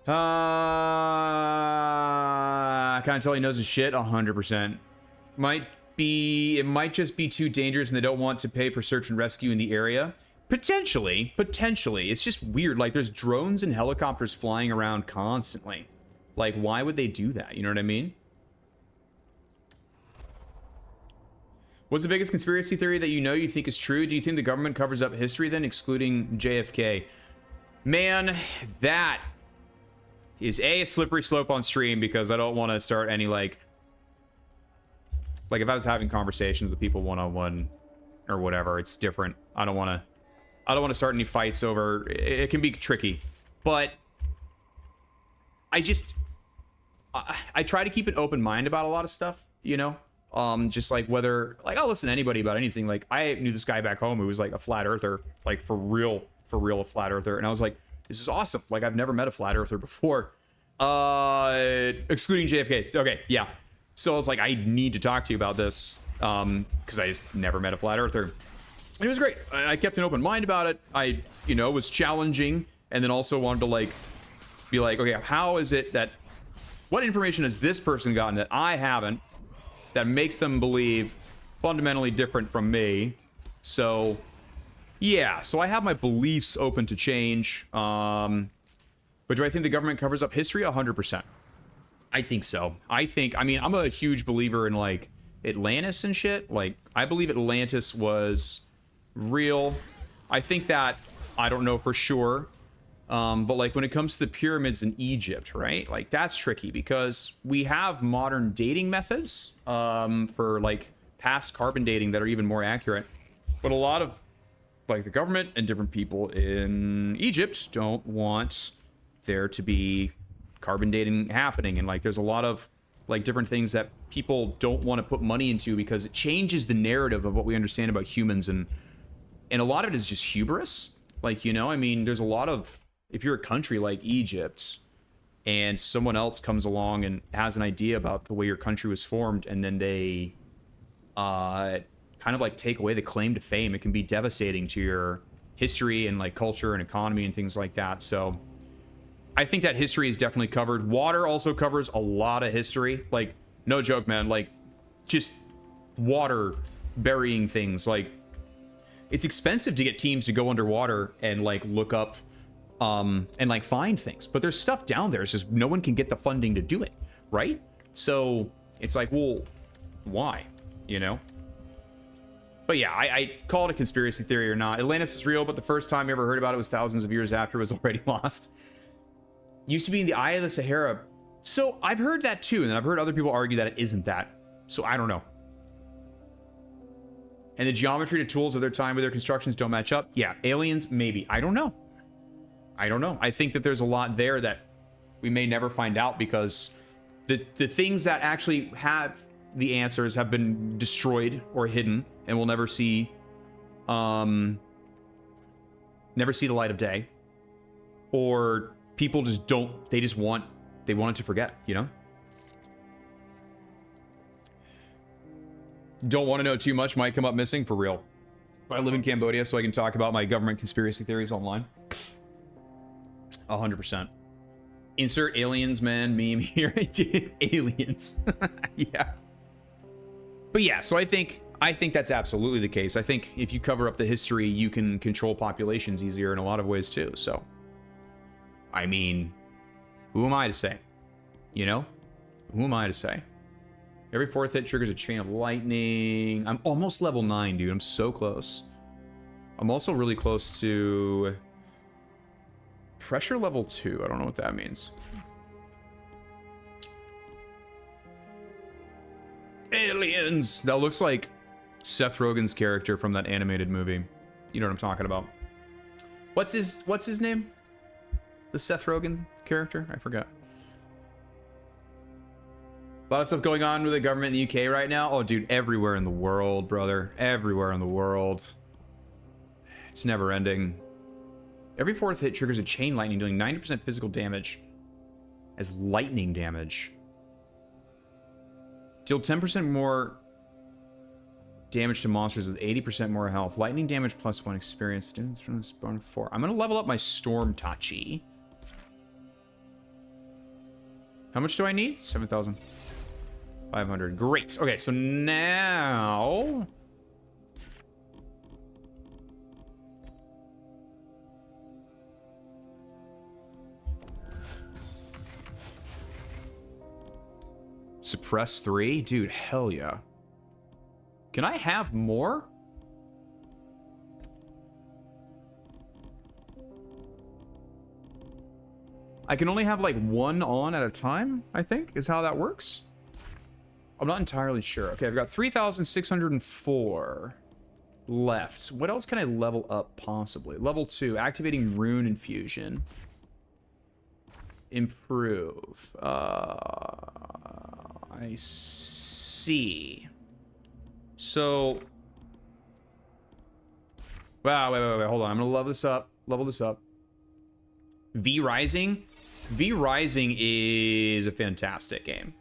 Kind of tell he knows his shit. 100%. It might just be too dangerous and they don't want to pay for search and rescue in the area. Potentially. It's just weird. Like, there's drones and helicopters flying around constantly. Like, why would they do that? You know what I mean? What's the biggest conspiracy theory that you think is true? Do you think the government covers up history then, excluding JFK? Man, that is a slippery slope on stream, because I don't want to start any, like if I was having conversations with people one-on-one or whatever, it's different. I don't want to start any fights over. It can be tricky, but I try to keep an open mind about a lot of stuff, you know? Just like whether, like, I'll listen to anybody about anything. Like, I knew this guy back home who was like a flat earther, like for real a flat earther. And I was like, this is awesome. Like, I've never met a flat earther before. Excluding JFK. Okay, yeah. So I was like, I need to talk to you about this. Because I just never met a flat earther. And it was great. I kept an open mind about it. I, was challenging, and then also wanted to like be like, okay, how is it that, what information has this person gotten that I haven't, that makes them believe fundamentally different from me? So yeah, so I have my beliefs open to change. But do I think the government covers up history? 100%. I think so. I mean, I'm a huge believer in like Atlantis and shit. Like, I believe Atlantis was real. I think that, I don't know for sure. But like when it comes to the pyramids in Egypt, right? Like, that's tricky because we have modern dating methods for like past carbon dating that are even more accurate. But a lot of like the government and different people in Egypt don't want there to be carbon dating happening. And like, there's a lot of like different things that people don't want to put money into because it changes the narrative of what we understand about humans. And a lot of it is just hubris. Like, I mean, there's a lot of, if you're a country like Egypt and someone else comes along and has an idea about the way your country was formed, and then they kind of like take away the claim to fame, it can be devastating to your history and like culture and economy and things like that. So I think that history is definitely covered. Water also covers a lot of history. Like, no joke, man. Like, just water burying things. Like, it's expensive to get teams to go underwater and like look up and like find things. But there's stuff down there. It's just no one can get the funding to do it, right? So it's like, well, why? But yeah, I call it a conspiracy theory or not. Atlantis is real, but the first time I ever heard about it was thousands of years after it was already lost. Used to be in the eye of the Sahara. So I've heard that too, and then I've heard other people argue that it isn't that. So I don't know. And the geometry to tools of their time with their constructions don't match up. Yeah, aliens, maybe. I don't know. I think that there's a lot there that we may never find out because the things that actually have the answers have been destroyed or hidden and will never see the light of day. Or people just don't, they want it to forget, Don't want to know too much, might come up missing, for real. I live in Cambodia, so I can talk about my government conspiracy theories online. 100%. Insert aliens, man, meme here. Aliens. Yeah. But yeah, so I think that's absolutely the case. I think if you cover up the history, you can control populations easier in a lot of ways too, so. I mean, who am I to say? Who am I to say? Every 4th hit triggers a chain of lightning. I'm almost level 9, dude. I'm so close. I'm also really close to Pressure level 2. I don't know what that means. Aliens! That looks like Seth Rogen's character from that animated movie. You know what I'm talking about. What's his name? The Seth Rogen character? I forgot. A lot of stuff going on with the government in the UK right now. Oh, dude, everywhere in the world, brother. Everywhere in the world. It's never ending. Every fourth hit triggers a chain lightning, dealing 90% physical damage as lightning damage. Deal 10% more damage to monsters with 80% more health. Lightning damage plus 1 experience. Students from this bone 4. I'm going to level up my Storm Tachi. How much do I need? 7,500. Great. Okay, so now... Suppress 3? Dude, hell yeah. Can I have more? I can only have like one on at a time, I think, is how that works. I'm not entirely sure. Okay, I've got 3,604 left. What else can I level up possibly? Level 2, activating Rune Infusion. Improve. I see. So, wow, wait, hold on. I'm gonna level this up. V Rising is a fantastic game.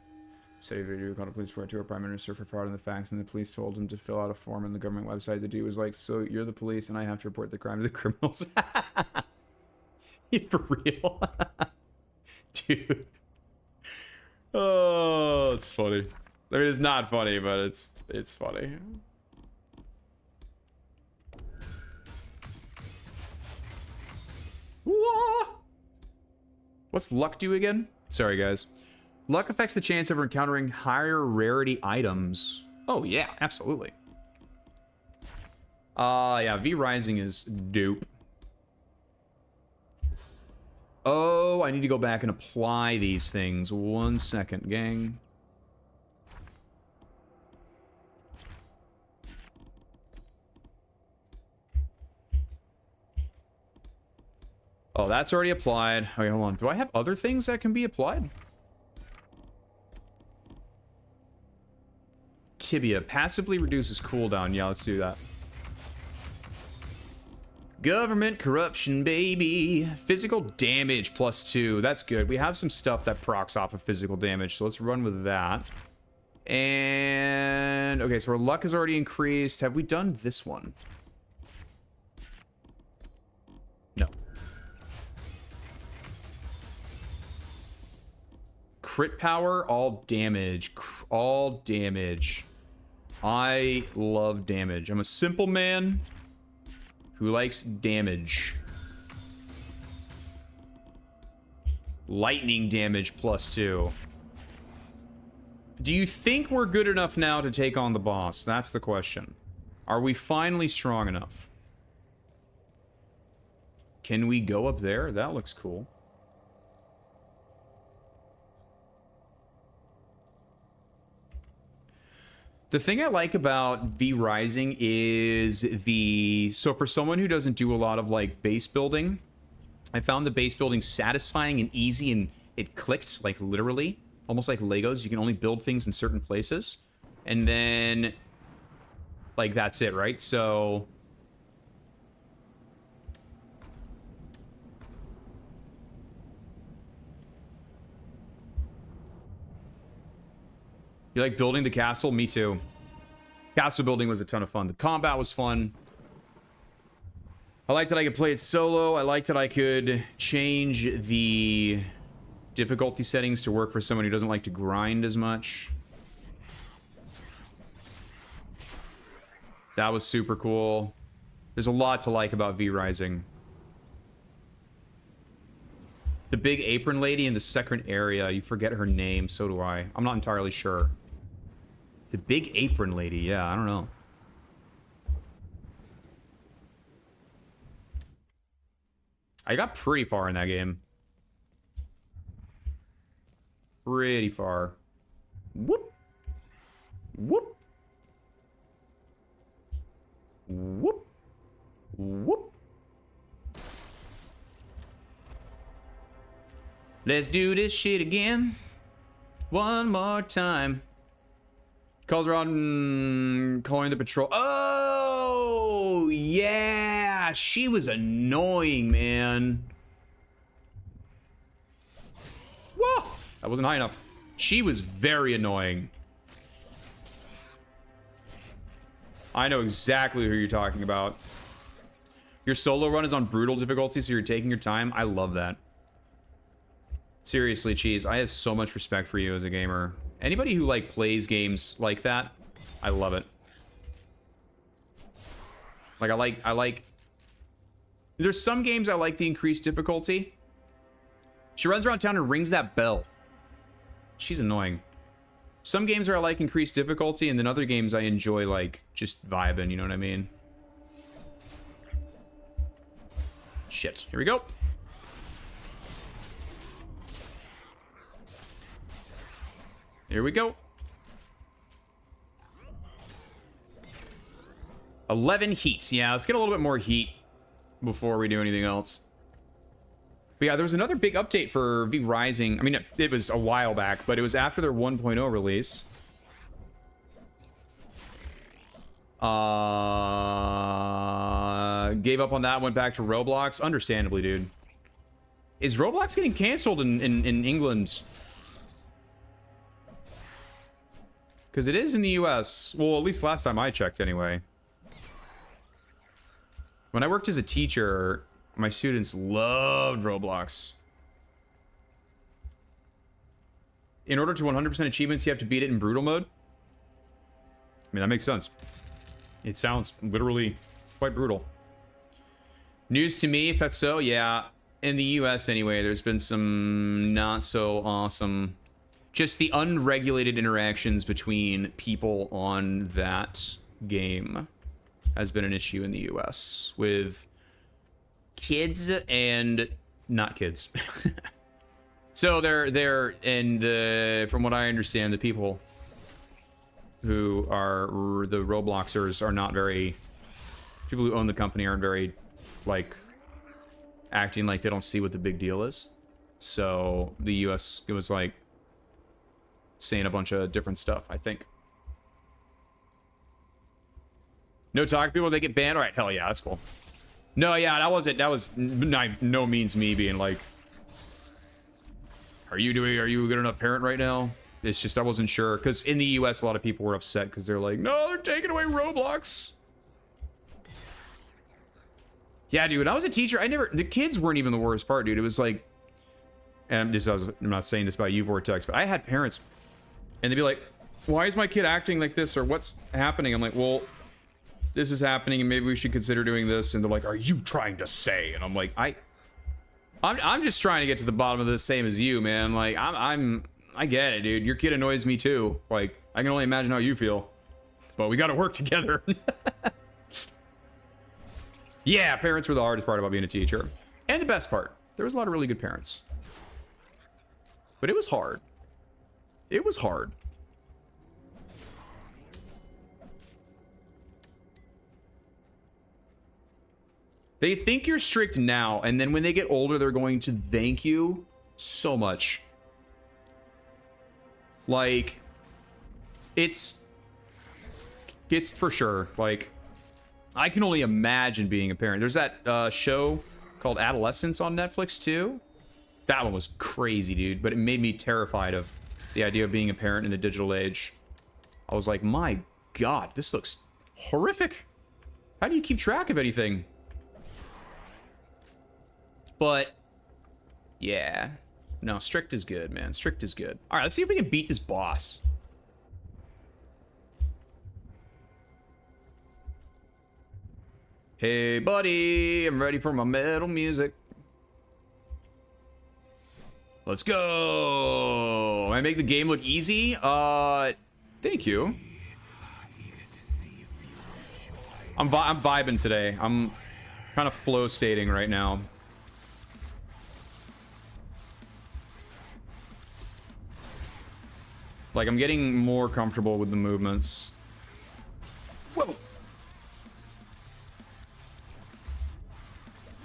So if you called a police report to a prime minister for fraud in the facts, and the police told him to fill out a form on the government website. The dude was like, "So you're the police, and I have to report the crime to the criminals." For real, dude. Oh, it's funny. I mean, it's not funny, but it's funny. What's luck do again? Sorry, guys. Luck affects the chance of encountering higher rarity items. Oh, yeah, absolutely. Yeah, V Rising is dope. Oh, I need to go back and apply these things. 1 second, gang. Oh, that's already applied. Okay, hold on. Do I have other things that can be applied? Tibia. Passively reduces cooldown. Yeah, let's do that. Government corruption, baby. Physical damage +2. That's good. We have some stuff that procs off of physical damage, so let's run with that. And... okay, so our luck has already increased. Have we done this one? No. Crit power, all damage. All damage. I love damage. I'm a simple man who likes damage. Lightning damage +2. Do you think we're good enough now to take on the boss? That's the question. Are we finally strong enough? Can we go up there? That looks cool. The thing I like about V Rising is so for someone who doesn't do a lot of like base building, I found the base building satisfying and easy, and it clicked like literally, almost like Legos. You can only build things in certain places, and then like that's it, right? So you like building the castle? Me too. Castle building was a ton of fun. The combat was fun. I liked that I could play it solo. I liked that I could change the difficulty settings to work for someone who doesn't like to grind as much. That was super cool. There's a lot to like about V Rising. The big apron lady in the second area, you forget her name, so do I. I'm not entirely sure. The big apron lady, yeah, I don't know. I got pretty far in that game. Pretty far. Whoop. Whoop. Whoop. Whoop. Let's do this shit again. One more time. Calls around calling the patrol. Oh, yeah. She was annoying, man. Whoa. That wasn't high enough. She was very annoying. I know exactly who you're talking about. Your solo run is on brutal difficulty, so you're taking your time. I love that. Seriously, Cheese, I have so much respect for you as a gamer. Anybody who, like, plays games like that, I love it. Like, I like... There's some games I like the increased difficulty. She runs around town and rings that bell. She's annoying. Some games are I like increased difficulty, and then other games I enjoy, like, just vibing, you know what I mean? Shit. Here we go. Here we go. 11 heats. Yeah, let's get a little bit more heat before we do anything else. But yeah, there was another big update for V Rising. I mean, it was a while back, but it was after their 1.0 release. Gave up on that, went back to Roblox. Understandably, dude. Is Roblox getting canceled in England? Because it is in the US. Well, at least last time I checked, anyway. When I worked as a teacher, my students loved Roblox. In order to 100% achievements, you have to beat it in brutal mode. I mean, that makes sense. It sounds literally quite brutal. News to me, if that's so, yeah. In the US, anyway, there's been some not so awesome... Just the unregulated interactions between people on that game has been an issue in the US with kids and not kids. So they're and from what I understand, the people who are the Robloxers are not very, people who own the company aren't very, like, acting like they don't see what the big deal is. So the US, it was like saying a bunch of different stuff, I think. No talk people, they get banned. All right, hell yeah, that's cool. No, yeah, that was no means me being like, are you a good enough parent right now? It's just I wasn't sure, because in the US a lot of people were upset because they're like, no, they're taking away Roblox. Yeah, dude, when I was a teacher, the kids weren't even the worst part, dude. It was like, and I'm not saying this about you, Vortex, but I had parents, and they'd be like, why is my kid acting like this, or what's happening? I'm like, well, this is happening, and maybe we should consider doing this. And they're like, are you trying to say? And I'm like, I'm just trying to get to the bottom of this, same as you, man. Like, I get it, dude. Your kid annoys me too. Like, I can only imagine how you feel, but we got to work together. Yeah, parents were the hardest part about being a teacher, and the best part. There was a lot of really good parents, but it was hard. It was hard. They think you're strict now, and then when they get older, they're going to thank you so much. Like, it's for sure. Like, I can only imagine being a parent. There's that show called Adolescence on Netflix, too. That one was crazy, dude, but it made me terrified of the idea of being a parent in the digital age. I was like, my God, this looks horrific. How do you keep track of anything? But, yeah. No, strict is good, man. Strict is good. All right, let's see if we can beat this boss. Hey, buddy, I'm ready for my metal music. Let's go. I make the game look easy? Thank you. I'm vibing today. I'm kind of flow stating right now. Like, I'm getting more comfortable with the movements. Whoa.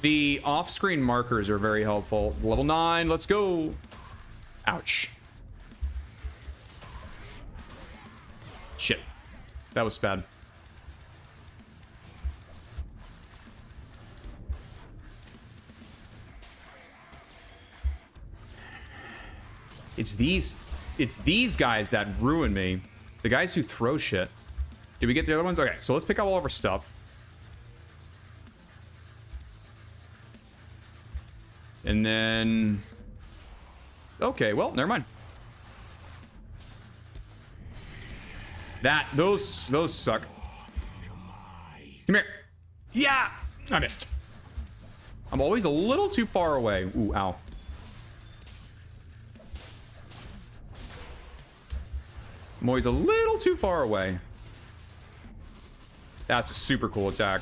The off-screen markers are very helpful. Level 9, let's go. Ouch. Shit. That was bad. It's these guys that ruin me. The guys who throw shit. Did we get the other ones? Okay, so let's pick up all of our stuff. And then... Okay, well, never mind. Those suck. Come here. Yeah! I missed. I'm always a little too far away. Ooh, ow. I'm always a little too far away. That's a super cool attack.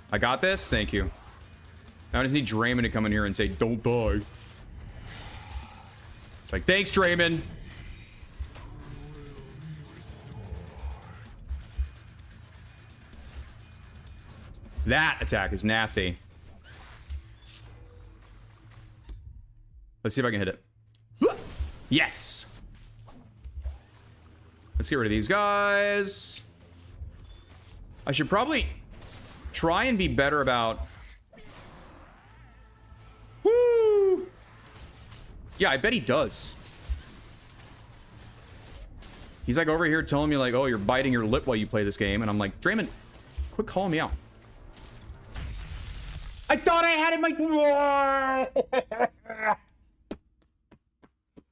I got this? Thank you. Now I just need Draymond to come in here and say, don't die. It's like, thanks, Draymond. That attack is nasty. Let's see if I can hit it. Yes! Let's get rid of these guys. I should probably try and be better about... Woo! Yeah, I bet he does. He's like over here telling me like, oh, you're biting your lip while you play this game. And I'm like, Draymond, quit calling me out. I thought I had it,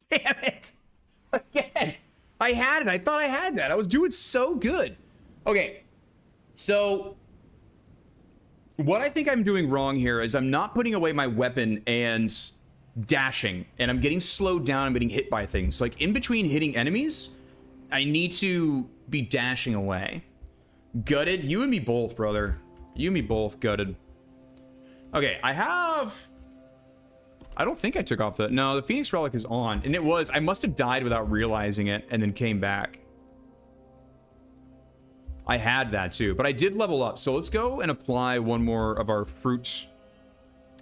Damn it. Again. I had it. I thought I had that. I was doing so good. Okay. So, what I think I'm doing wrong here is I'm not putting away my weapon and dashing. And I'm getting slowed down. I'm getting hit by things. Like, in between hitting enemies, I need to be dashing away. Gutted. You and me both, brother. You and me both, gutted. Okay, I don't think I took off the... No, the Phoenix Relic is on. And it was... I must have died without realizing it and then came back. I had that too. But I did level up. So let's go and apply one more of our fruits.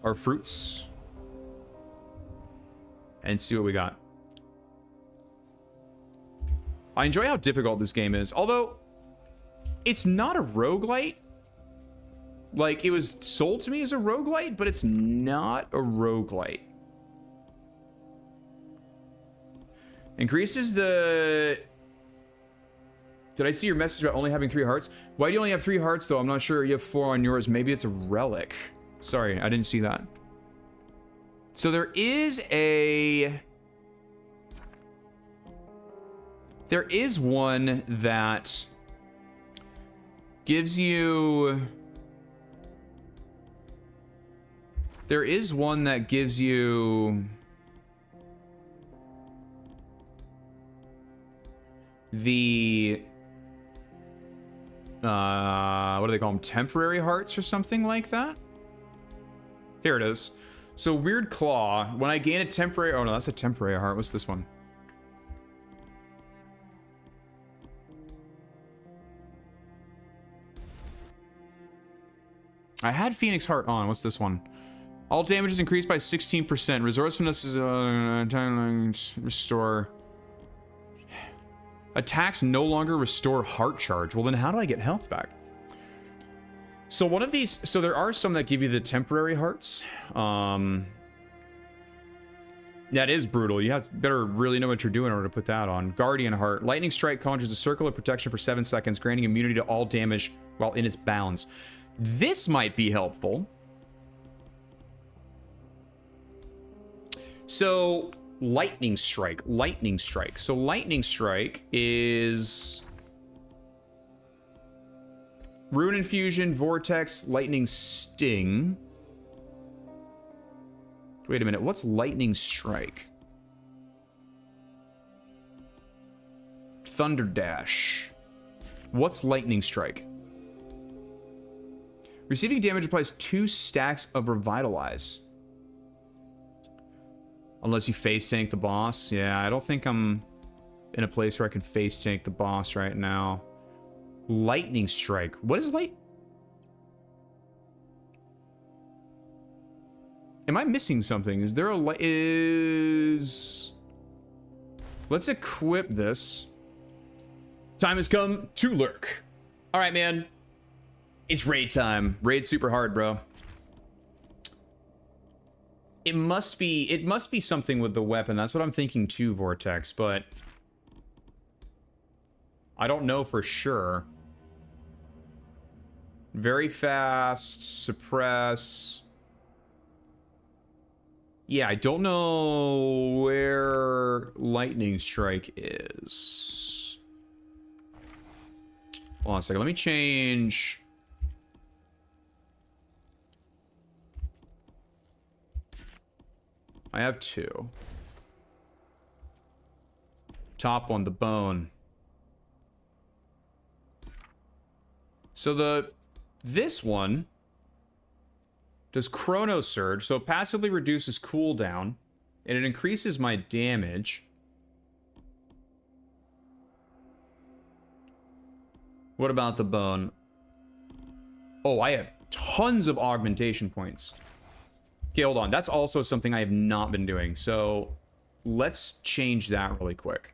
Our fruits. And see what we got. I enjoy how difficult this game is. Although, it's not a roguelite. Like, it was sold to me as a roguelite, but it's not a roguelite. Increases the... Did I see your message about only having 3 hearts? Why do you only have 3 hearts, though? I'm not sure. You have 4 on yours. Maybe it's a relic. Sorry, I didn't see that. So there is a... There is one that gives you... There is one that gives you the what do they call them? Temporary hearts or something like that? Here it is. So Weird Claw, when I gain a temporary... Oh no, that's a temporary heart. What's this one? I had Phoenix Heart on. What's this one? All damage is increased by 16%. Resourcefulness is restore. Attacks no longer restore heart charge. Well, then how do I get health back? So one of these... So there are some that give you the temporary hearts. That is brutal. You better really know what you're doing in order to put that on. Guardian Heart. Lightning Strike conjures a circle of protection for 7 seconds, granting immunity to all damage while in its bounds. This might be helpful. So, Lightning Strike. Lightning Strike. So, Lightning Strike is... Rune Infusion, Vortex, Lightning Sting. Wait a minute. What's Lightning Strike? Thunder Dash. What's Lightning Strike? Receiving damage applies 2 stacks of Revitalize. Unless you face tank the boss. Yeah, I don't think I'm in a place where I can face tank the boss right now. Lightning Strike. What is light? Am I missing something? Is there a light? Let's equip this. Time has come to lurk. All right, man. It's raid time. Raid super hard, bro. It must be something with the weapon. That's what I'm thinking too, Vortex, but I don't know for sure. Very fast, suppress. Yeah, I don't know where Lightning Strike is. Hold on a second. Let me change. I have 2. Top one, the bone. So this one does Chrono Surge, so it passively reduces cooldown, and it increases my damage. What about the bone? Oh, I have tons of augmentation points. Okay, hold on. That's also something I have not been doing, so let's change that really quick.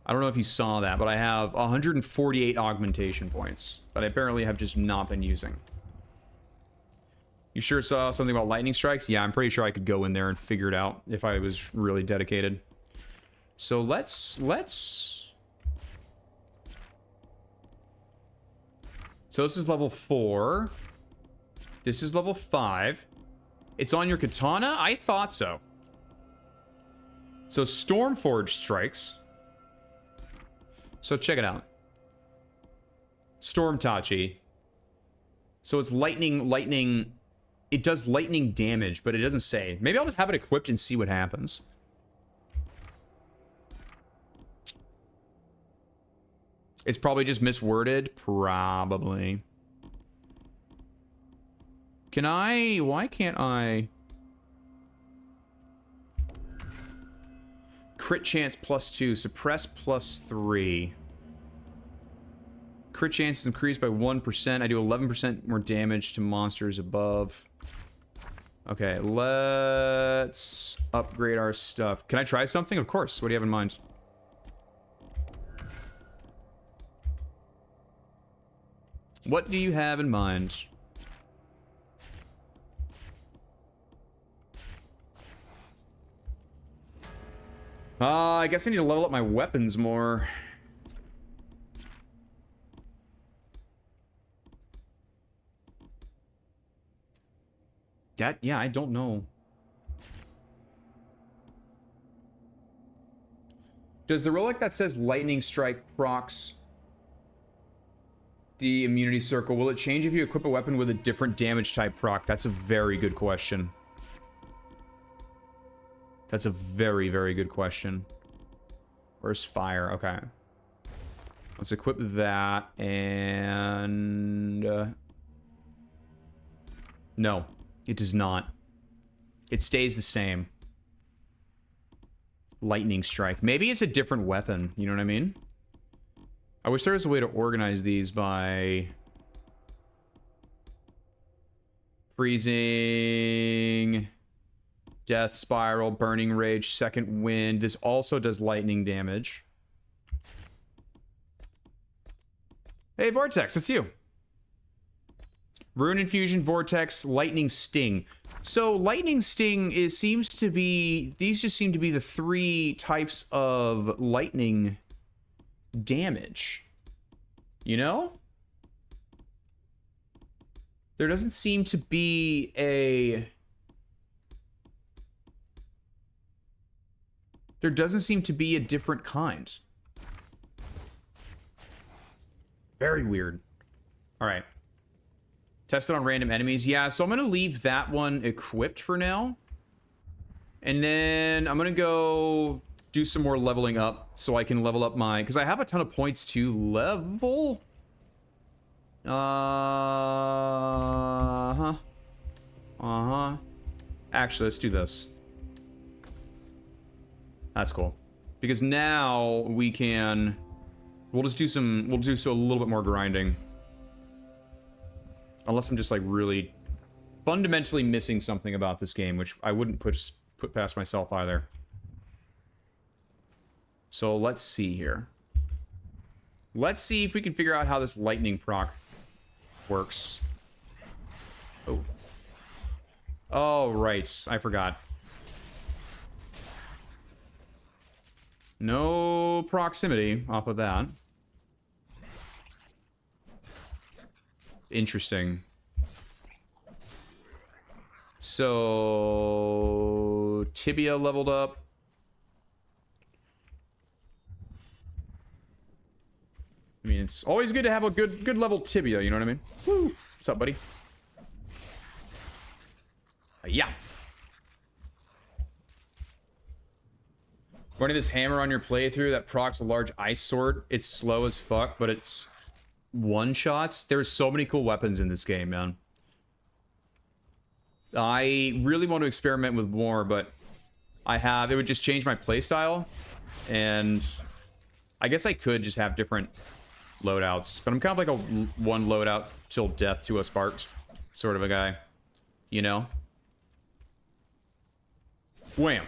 I don't know if you saw that, but I have 148 augmentation points that I apparently have just not been using. You sure saw something about lightning strikes? Yeah, I'm pretty sure I could go in there and figure it out if I was really dedicated. So let's... So this is level 4. This is level 5. It's on your katana? I thought so. So Stormforge strikes. So check it out. Storm Tachi. So it's lightning... It does lightning damage, but it doesn't say. Maybe I'll just have it equipped and see what happens. It's probably just misworded. Probably. Can I... Why can't I... Crit chance +2. Suppress +3. Crit chance is increased by 1%. I do 11% more damage to monsters above. Okay, let's upgrade our stuff. Can I try something? Of course. What do you have in mind? What do you have in mind? I guess I need to level up my weapons more. Yeah, I don't know. Does the relic that says Lightning Strike procs the immunity circle, will it change if you equip a weapon with a different damage type proc? That's a very good question. That's a very, very good question. Where's fire? Okay. Let's equip that and... No, it does not. It stays the same. Lightning Strike. Maybe it's a different weapon, you know what I mean? I wish there was a way to organize these by... Freezing... Death Spiral, Burning Rage, Second Wind. This also does lightning damage. Hey, Vortex, it's you. Rune Infusion, Vortex, Lightning Sting. So, Lightning Sting seems to be... These just seem to be the 3 types of lightning damage. You know? There doesn't seem to be a... There doesn't seem to be a different kind. Very weird. Alright. Test it on random enemies. Yeah, so I'm going to leave that one equipped for now. And then I'm going to go do some more leveling up so I can level up my... Because I have a ton of points to level. Actually, let's do this. That's cool. Because now we can... We'll do a little bit more grinding. Unless I'm just like really fundamentally missing something about this game, which I wouldn't put past myself either. So let's see here. Let's see if we can figure out how this lightning proc works. Oh. Oh, right. I forgot. No proximity off of that. Interesting. So... Tibia leveled up. I mean, it's always good to have a good level tibia, you know what I mean? Woo! What's up, buddy? Yeah. Running this hammer on your playthrough that procs a large ice sword. It's slow as fuck, but it's one-shots. There's so many cool weapons in this game, man. I really want to experiment with more, but it would just change my playstyle, and I guess I could just have different loadouts, but I'm kind of like a one loadout till death to a sparked sort of a guy, you know? Wham!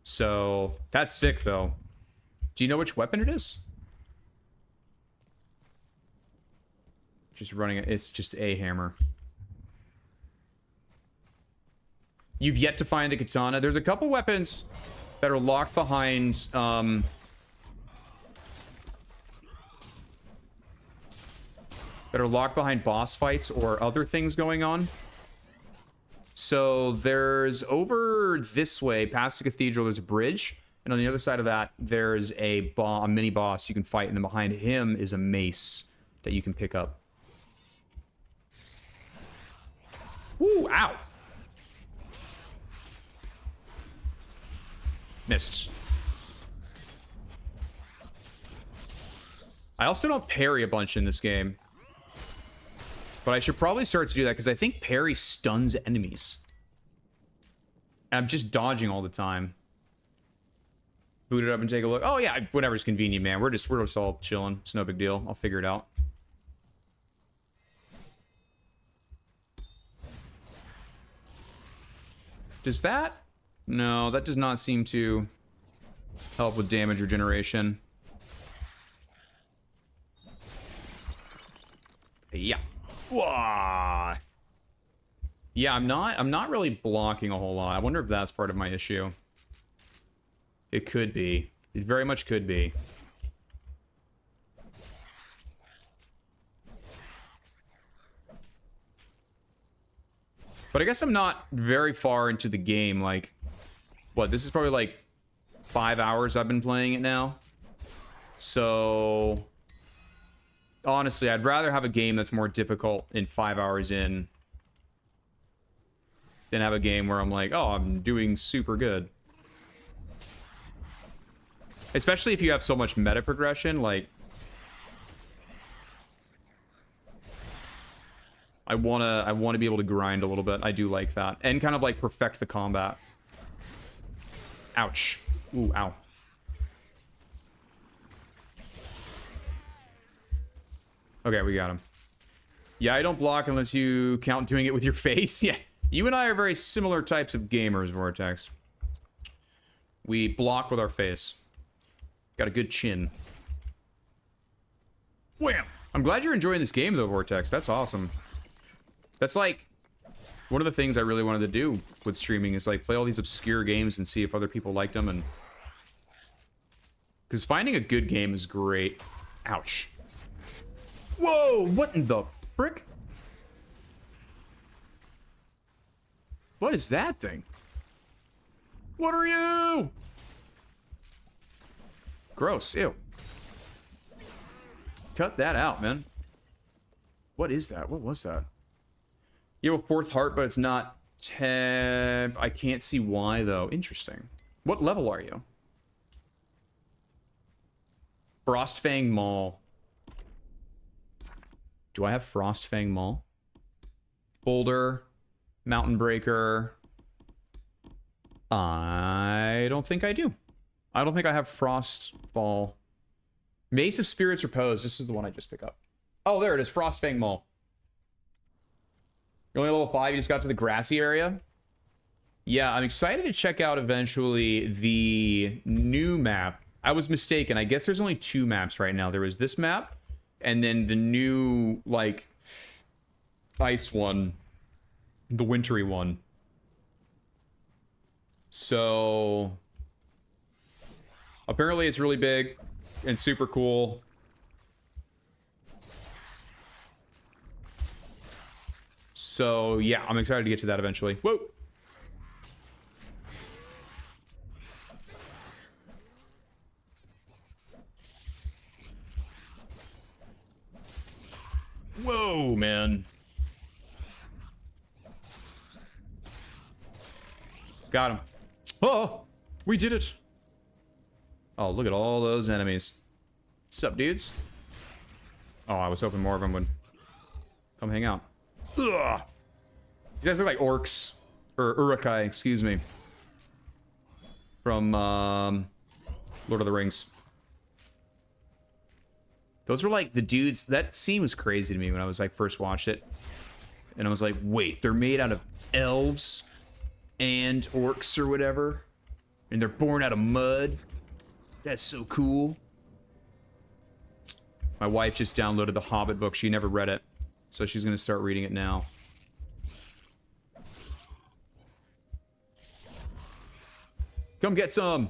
So, that's sick, though. Do you know which weapon it is? Just running it. It's just a hammer. You've yet to find the katana. There's a couple weapons that are locked behind, that are locked behind boss fights or other things going on. So there's over this way, past the cathedral, there's a bridge. And on the other side of that, there's a mini boss you can fight. And then behind him is a mace that you can pick up. Woo, ow! Missed. I also don't parry a bunch in this game. But I should probably start to do that, because I think parry stuns enemies. And I'm just dodging all the time. Boot it up and take a look. Oh yeah, whatever's convenient, man. We're just all chilling. It's no big deal. I'll figure it out. Does that? No, that does not seem to help with damage regeneration. Yeah. Whoa. Yeah, I'm not really blocking a whole lot. I wonder if that's part of my issue. It could be. It very much could be. But I guess I'm not very far into the game. Like, what? This is probably like 5 hours I've been playing it now. So, honestly, I'd rather have a game that's more difficult in 5 hours in than have a game where I'm like, oh, I'm doing super good. Especially if you have so much meta progression, like... I wanna be able to grind a little bit. I do like that. And kind of like perfect the combat. Ouch. Ooh, ow. Okay, we got him. Yeah, I don't block unless you count doing it with your face. Yeah, you and I are very similar types of gamers, Vortex. We block with our face. Got a good chin. Wham! I'm glad you're enjoying this game, though, Vortex. That's awesome. That's like one of the things I really wanted to do with streaming is like play all these obscure games and see if other people liked them, and because finding a good game is great. Ouch. Whoa, what in the frick? What is that thing? What are you? Gross, ew. Cut that out, man. What is that? What was that? You have a fourth heart, but it's not 10. I can't see why, though. Interesting. What level are you? Frostfang Mall. Do I have Frostfang Mall? Boulder. Mountain Breaker. I don't think I do. I don't think I have Frostfall. Mace of Spirits Repose. This is the one I just picked up. Oh, there it is. Frostfang Mall. You're only level 5. You just got to the grassy area. Yeah, I'm excited to check out eventually the new map. I was mistaken. I guess there's only 2 maps right now. There was this map, and then the new, like, ice one. The wintry one. So apparently it's really big and super cool. So yeah, I'm excited to get to that eventually. Whoa. Whoa, man. Got him. Oh, we did it. Oh, look at all those enemies. Sup, dudes? Oh, I was hoping more of them would come hang out. Ugh. These guys look like orcs. Or urukai, excuse me. From Lord of the Rings. Those were like the dudes. That scene was crazy to me when I was like first watched it. And I was like, wait, they're made out of elves and orcs or whatever, and they're born out of mud. That's so cool. My wife just downloaded the Hobbit book. She never read it, so she's gonna start reading it now. Come get some.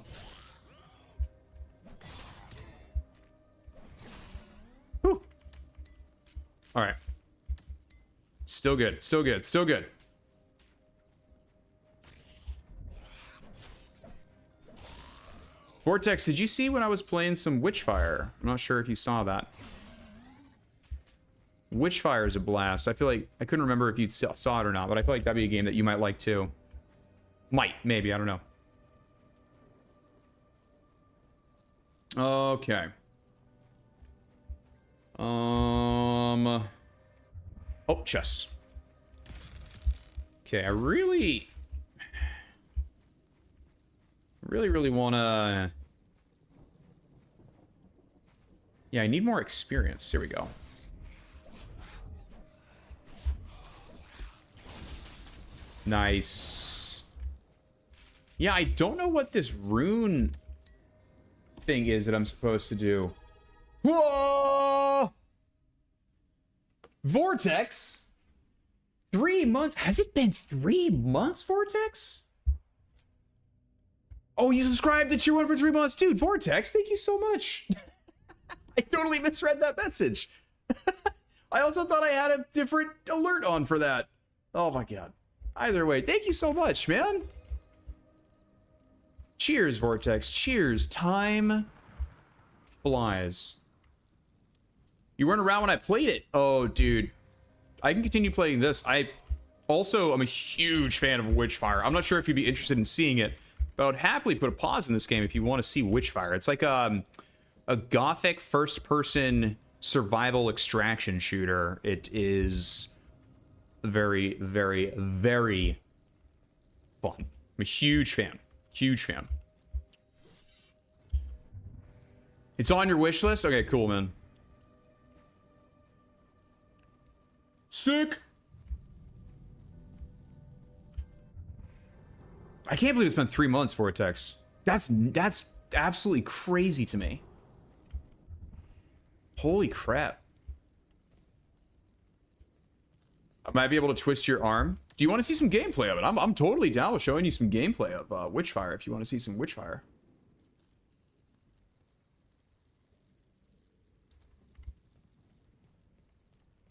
Whew. All right. Still good. Still good. Still good. Vortex, did you see when I was playing some Witchfire? I'm not sure if you saw that. Witchfire is a blast. I feel like, I couldn't remember if you saw it or not, but I feel like that'd be a game that you might like too. Might, maybe, I don't know. Okay. Oh, chest. Okay, I really wanna... Yeah, I need more experience. Here we go. Nice. Yeah, I don't know what this rune thing is that I'm supposed to do. Whoa! Vortex? 3 months? Has it been 3 months, Vortex? Oh, you subscribed to Tier 1 for 3 months. Dude, Vortex, thank you so much. I totally misread that message. I also thought I had a different alert on for that. Oh my god. Either way, thank you so much, man. Cheers, Vortex. Cheers. Time flies. You weren't around when I played it. Oh, dude. I can continue playing this. I also am a huge fan of Witchfire. I'm not sure if you'd be interested in seeing it, but I would happily put a pause in this game if you want to see Witchfire. It's like a gothic first-person survival extraction shooter. It is very, very, very fun. I'm a huge fan. Huge fan. It's on your wish list? Okay, cool, man. Sick! I can't believe it's been 3 months, Vortex. That's absolutely crazy to me. Holy crap. I might be able to twist your arm. Do you want to see some gameplay of it? I'm totally down with showing you some gameplay of Witchfire if you want to see some Witchfire.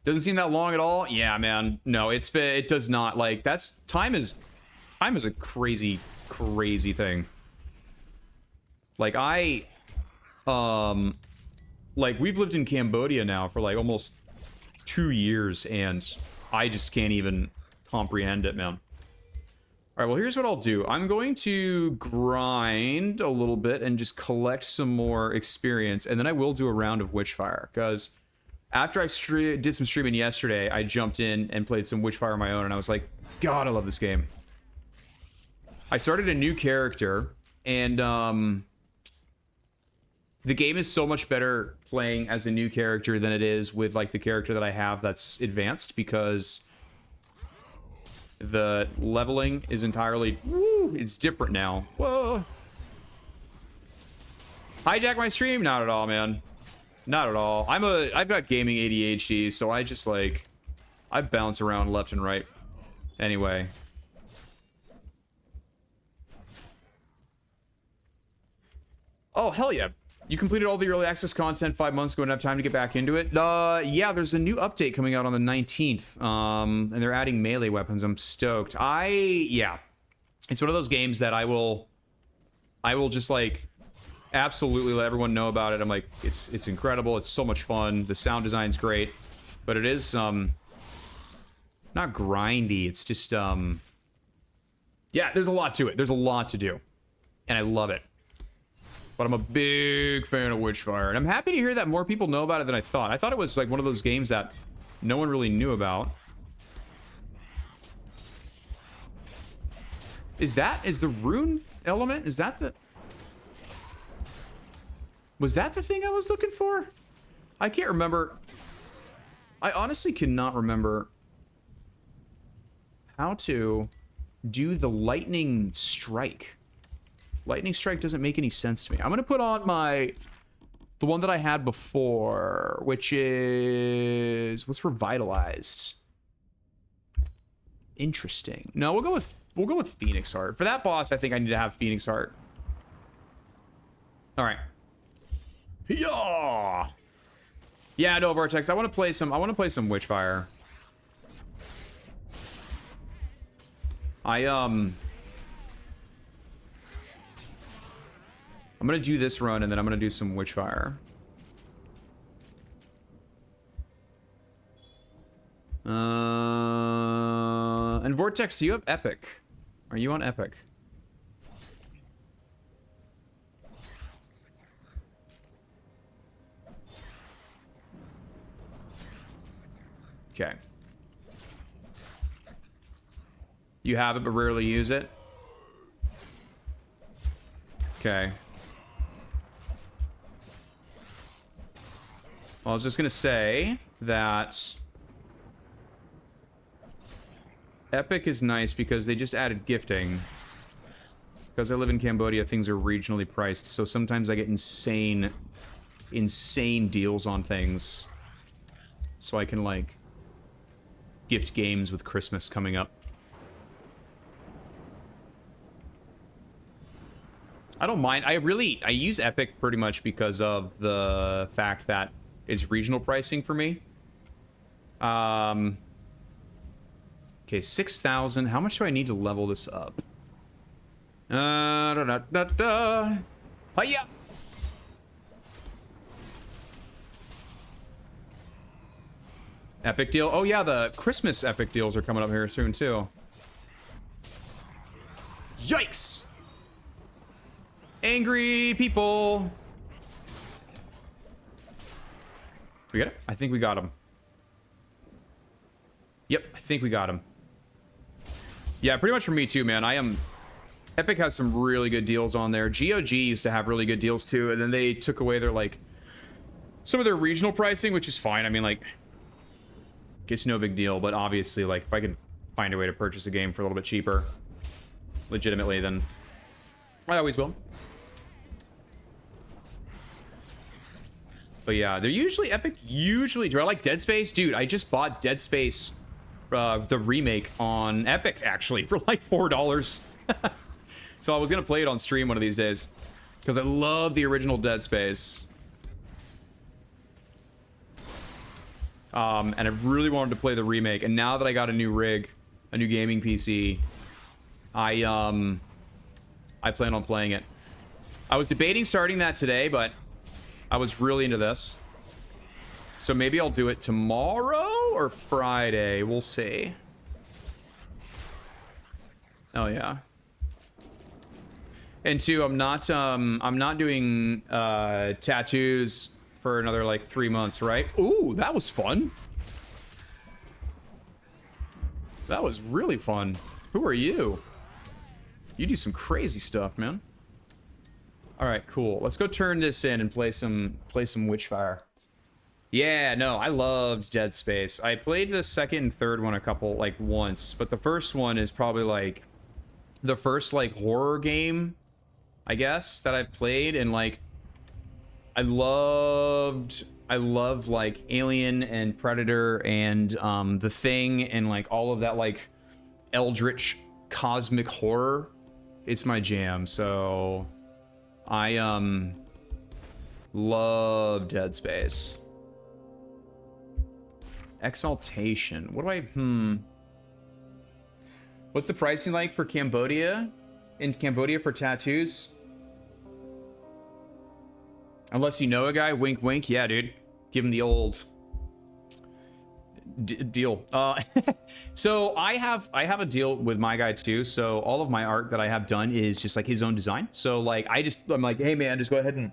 Doesn't seem that long at all. Yeah, man. No, it does not. Like, time is a crazy thing. Like, like, we've lived in Cambodia now for like almost 2 years, and I just can't even comprehend it, man. All right, well, here's what I'll do. I'm going to grind a little bit and just collect some more experience, and then I will do a round of Witchfire, because after I did some streaming yesterday, I jumped in and played some Witchfire on my own, and I was like, God, I love this game. I started a new character, and the game is so much better playing as a new character than it is with, like, the character that I have that's advanced, because the leveling is entirely... Woo, it's different now. Whoa. Hijack my stream? Not at all, man. Not at all. I've got gaming ADHD, so I just, like... I bounce around left and right. Anyway. Oh, hell yeah. You completed all the early access content 5 months ago and have time to get back into it? Yeah, there's a new update coming out on the 19th. And they're adding melee weapons. I'm stoked. Yeah. It's one of those games that I will just, like, absolutely let everyone know about it. I'm like, it's incredible. It's so much fun. The sound design's great. But it is, not grindy. It's just, yeah, there's a lot to it. There's a lot to do. And I love it. But I'm a big fan of Witchfire. And I'm happy to hear that more people know about it than I thought. I thought it was like one of those games that no one really knew about. Is the rune element? Is that the... Was that the thing I was looking for? I can't remember. I honestly cannot remember how to do the lightning strike. Lightning strike doesn't make any sense to me. I'm gonna put on the one that I had before, which is what's revitalized. Interesting. No, we'll go with Phoenix Heart. For that boss, I think I need to have Phoenix Heart. All right. Yeah. Yeah, no, Vortex. I want to play some Witchfire. I'm gonna do this run, and then I'm gonna do some Witchfire. And Vortex, do you have Epic? Are you on Epic? Okay. You have it, but rarely use it? Okay. Well, I was just gonna say that Epic is nice because they just added gifting. Because I live in Cambodia, things are regionally priced, so sometimes I get insane deals on things. So I can, like, gift games with Christmas coming up. I don't mind. I use Epic pretty much because of the fact that it's regional pricing for me. Okay, 6,000. How much do I need to level this up? Hiya! Epic deal. Oh yeah, the Christmas Epic deals are coming up here soon too. Yikes! Angry people. We got it? I think we got him. Yep, I think we got him. Yeah, pretty much for me too, man. Epic has some really good deals on there. GOG used to have really good deals too, and then they took away their, like, some of their regional pricing, which is fine. I mean, like, it's no big deal, but obviously, like, if I could find a way to purchase a game for a little bit cheaper, legitimately, then I always will. But yeah, they're usually Epic. Do I like Dead Space? Dude, I just bought Dead Space, the remake on Epic, actually, for like $4. So I was gonna play it on stream one of these days, because I love the original Dead Space. And I really wanted to play the remake, and now that I got a new rig, a new gaming PC, I plan on playing it. I was debating starting that today, but I was really into this. So maybe I'll do it tomorrow or Friday. We'll see. Oh yeah. And two, I'm not doing tattoos for another like 3 months, right? Ooh, that was fun. That was really fun. Who are you? You do some crazy stuff, man. All right, cool. Let's go turn this in and play some Witchfire. Yeah, no, I loved Dead Space. I played the second and third one once, but the first one is probably like the first like horror game, I guess, that I've played, and like I loved like Alien and Predator and The Thing and like all of that like eldritch cosmic horror. It's my jam. So I love Dead Space. Exaltation. What do I What's the pricing like for Cambodia? In Cambodia for tattoos? Unless you know a guy, wink wink. Yeah, dude. Give him the old deal. So I have a deal with my guy too. So all of my art that I have done is just like his own design. So like I'm like, hey man, just go ahead and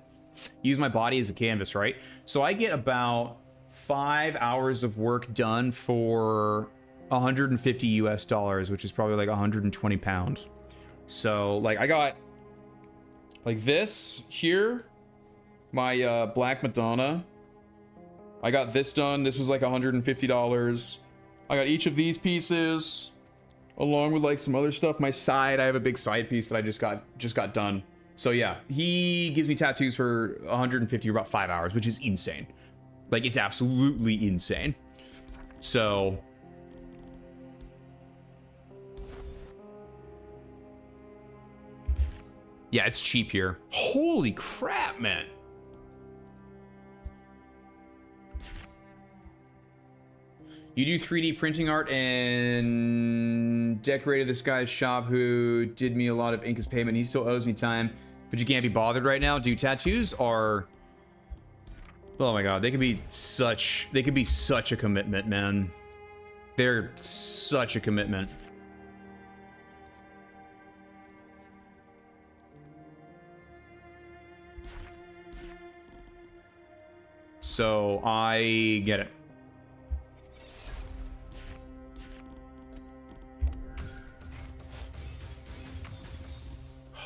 use my body as a canvas, right? So I get about 5 hours of work done for $150 US, which is probably like 120 pounds. So like I got like this here, my Black Madonna. I got this done. This was like $150. I got each of these pieces along with like some other stuff. My side, I have a big side piece that I just got done. So yeah, he gives me tattoos for 150 or about 5 hours, which is insane. Like it's absolutely insane. So yeah, it's cheap here. Holy crap, man. You do 3D printing art and decorated this guy's shop who did me a lot of Inca's payment. He still owes me time, but you can't be bothered right now. Dude, tattoos are... Oh my god, they could be such a commitment, man. They're such a commitment. So I get it.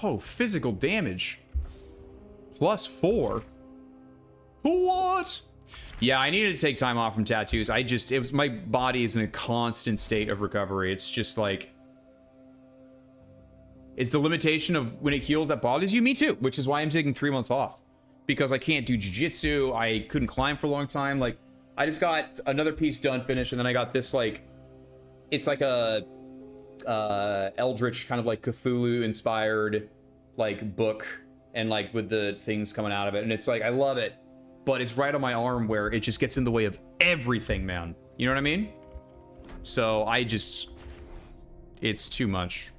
Oh, physical damage. +4. What? Yeah, I needed to take time off from tattoos. My body is in a constant state of recovery. It's just like, it's the limitation of when it heals that bothers you. Me too, which is why I'm taking 3 months off. Because I can't do jiu-jitsu. I couldn't climb for a long time. Like, I just got another piece done, finished, and then I got this, like, it's like a eldritch kind of like Cthulhu inspired like book, and like with the things coming out of it, and it's like I love it, but it's right on my arm where it just gets in the way of everything, man. You know what I mean? So it's too much.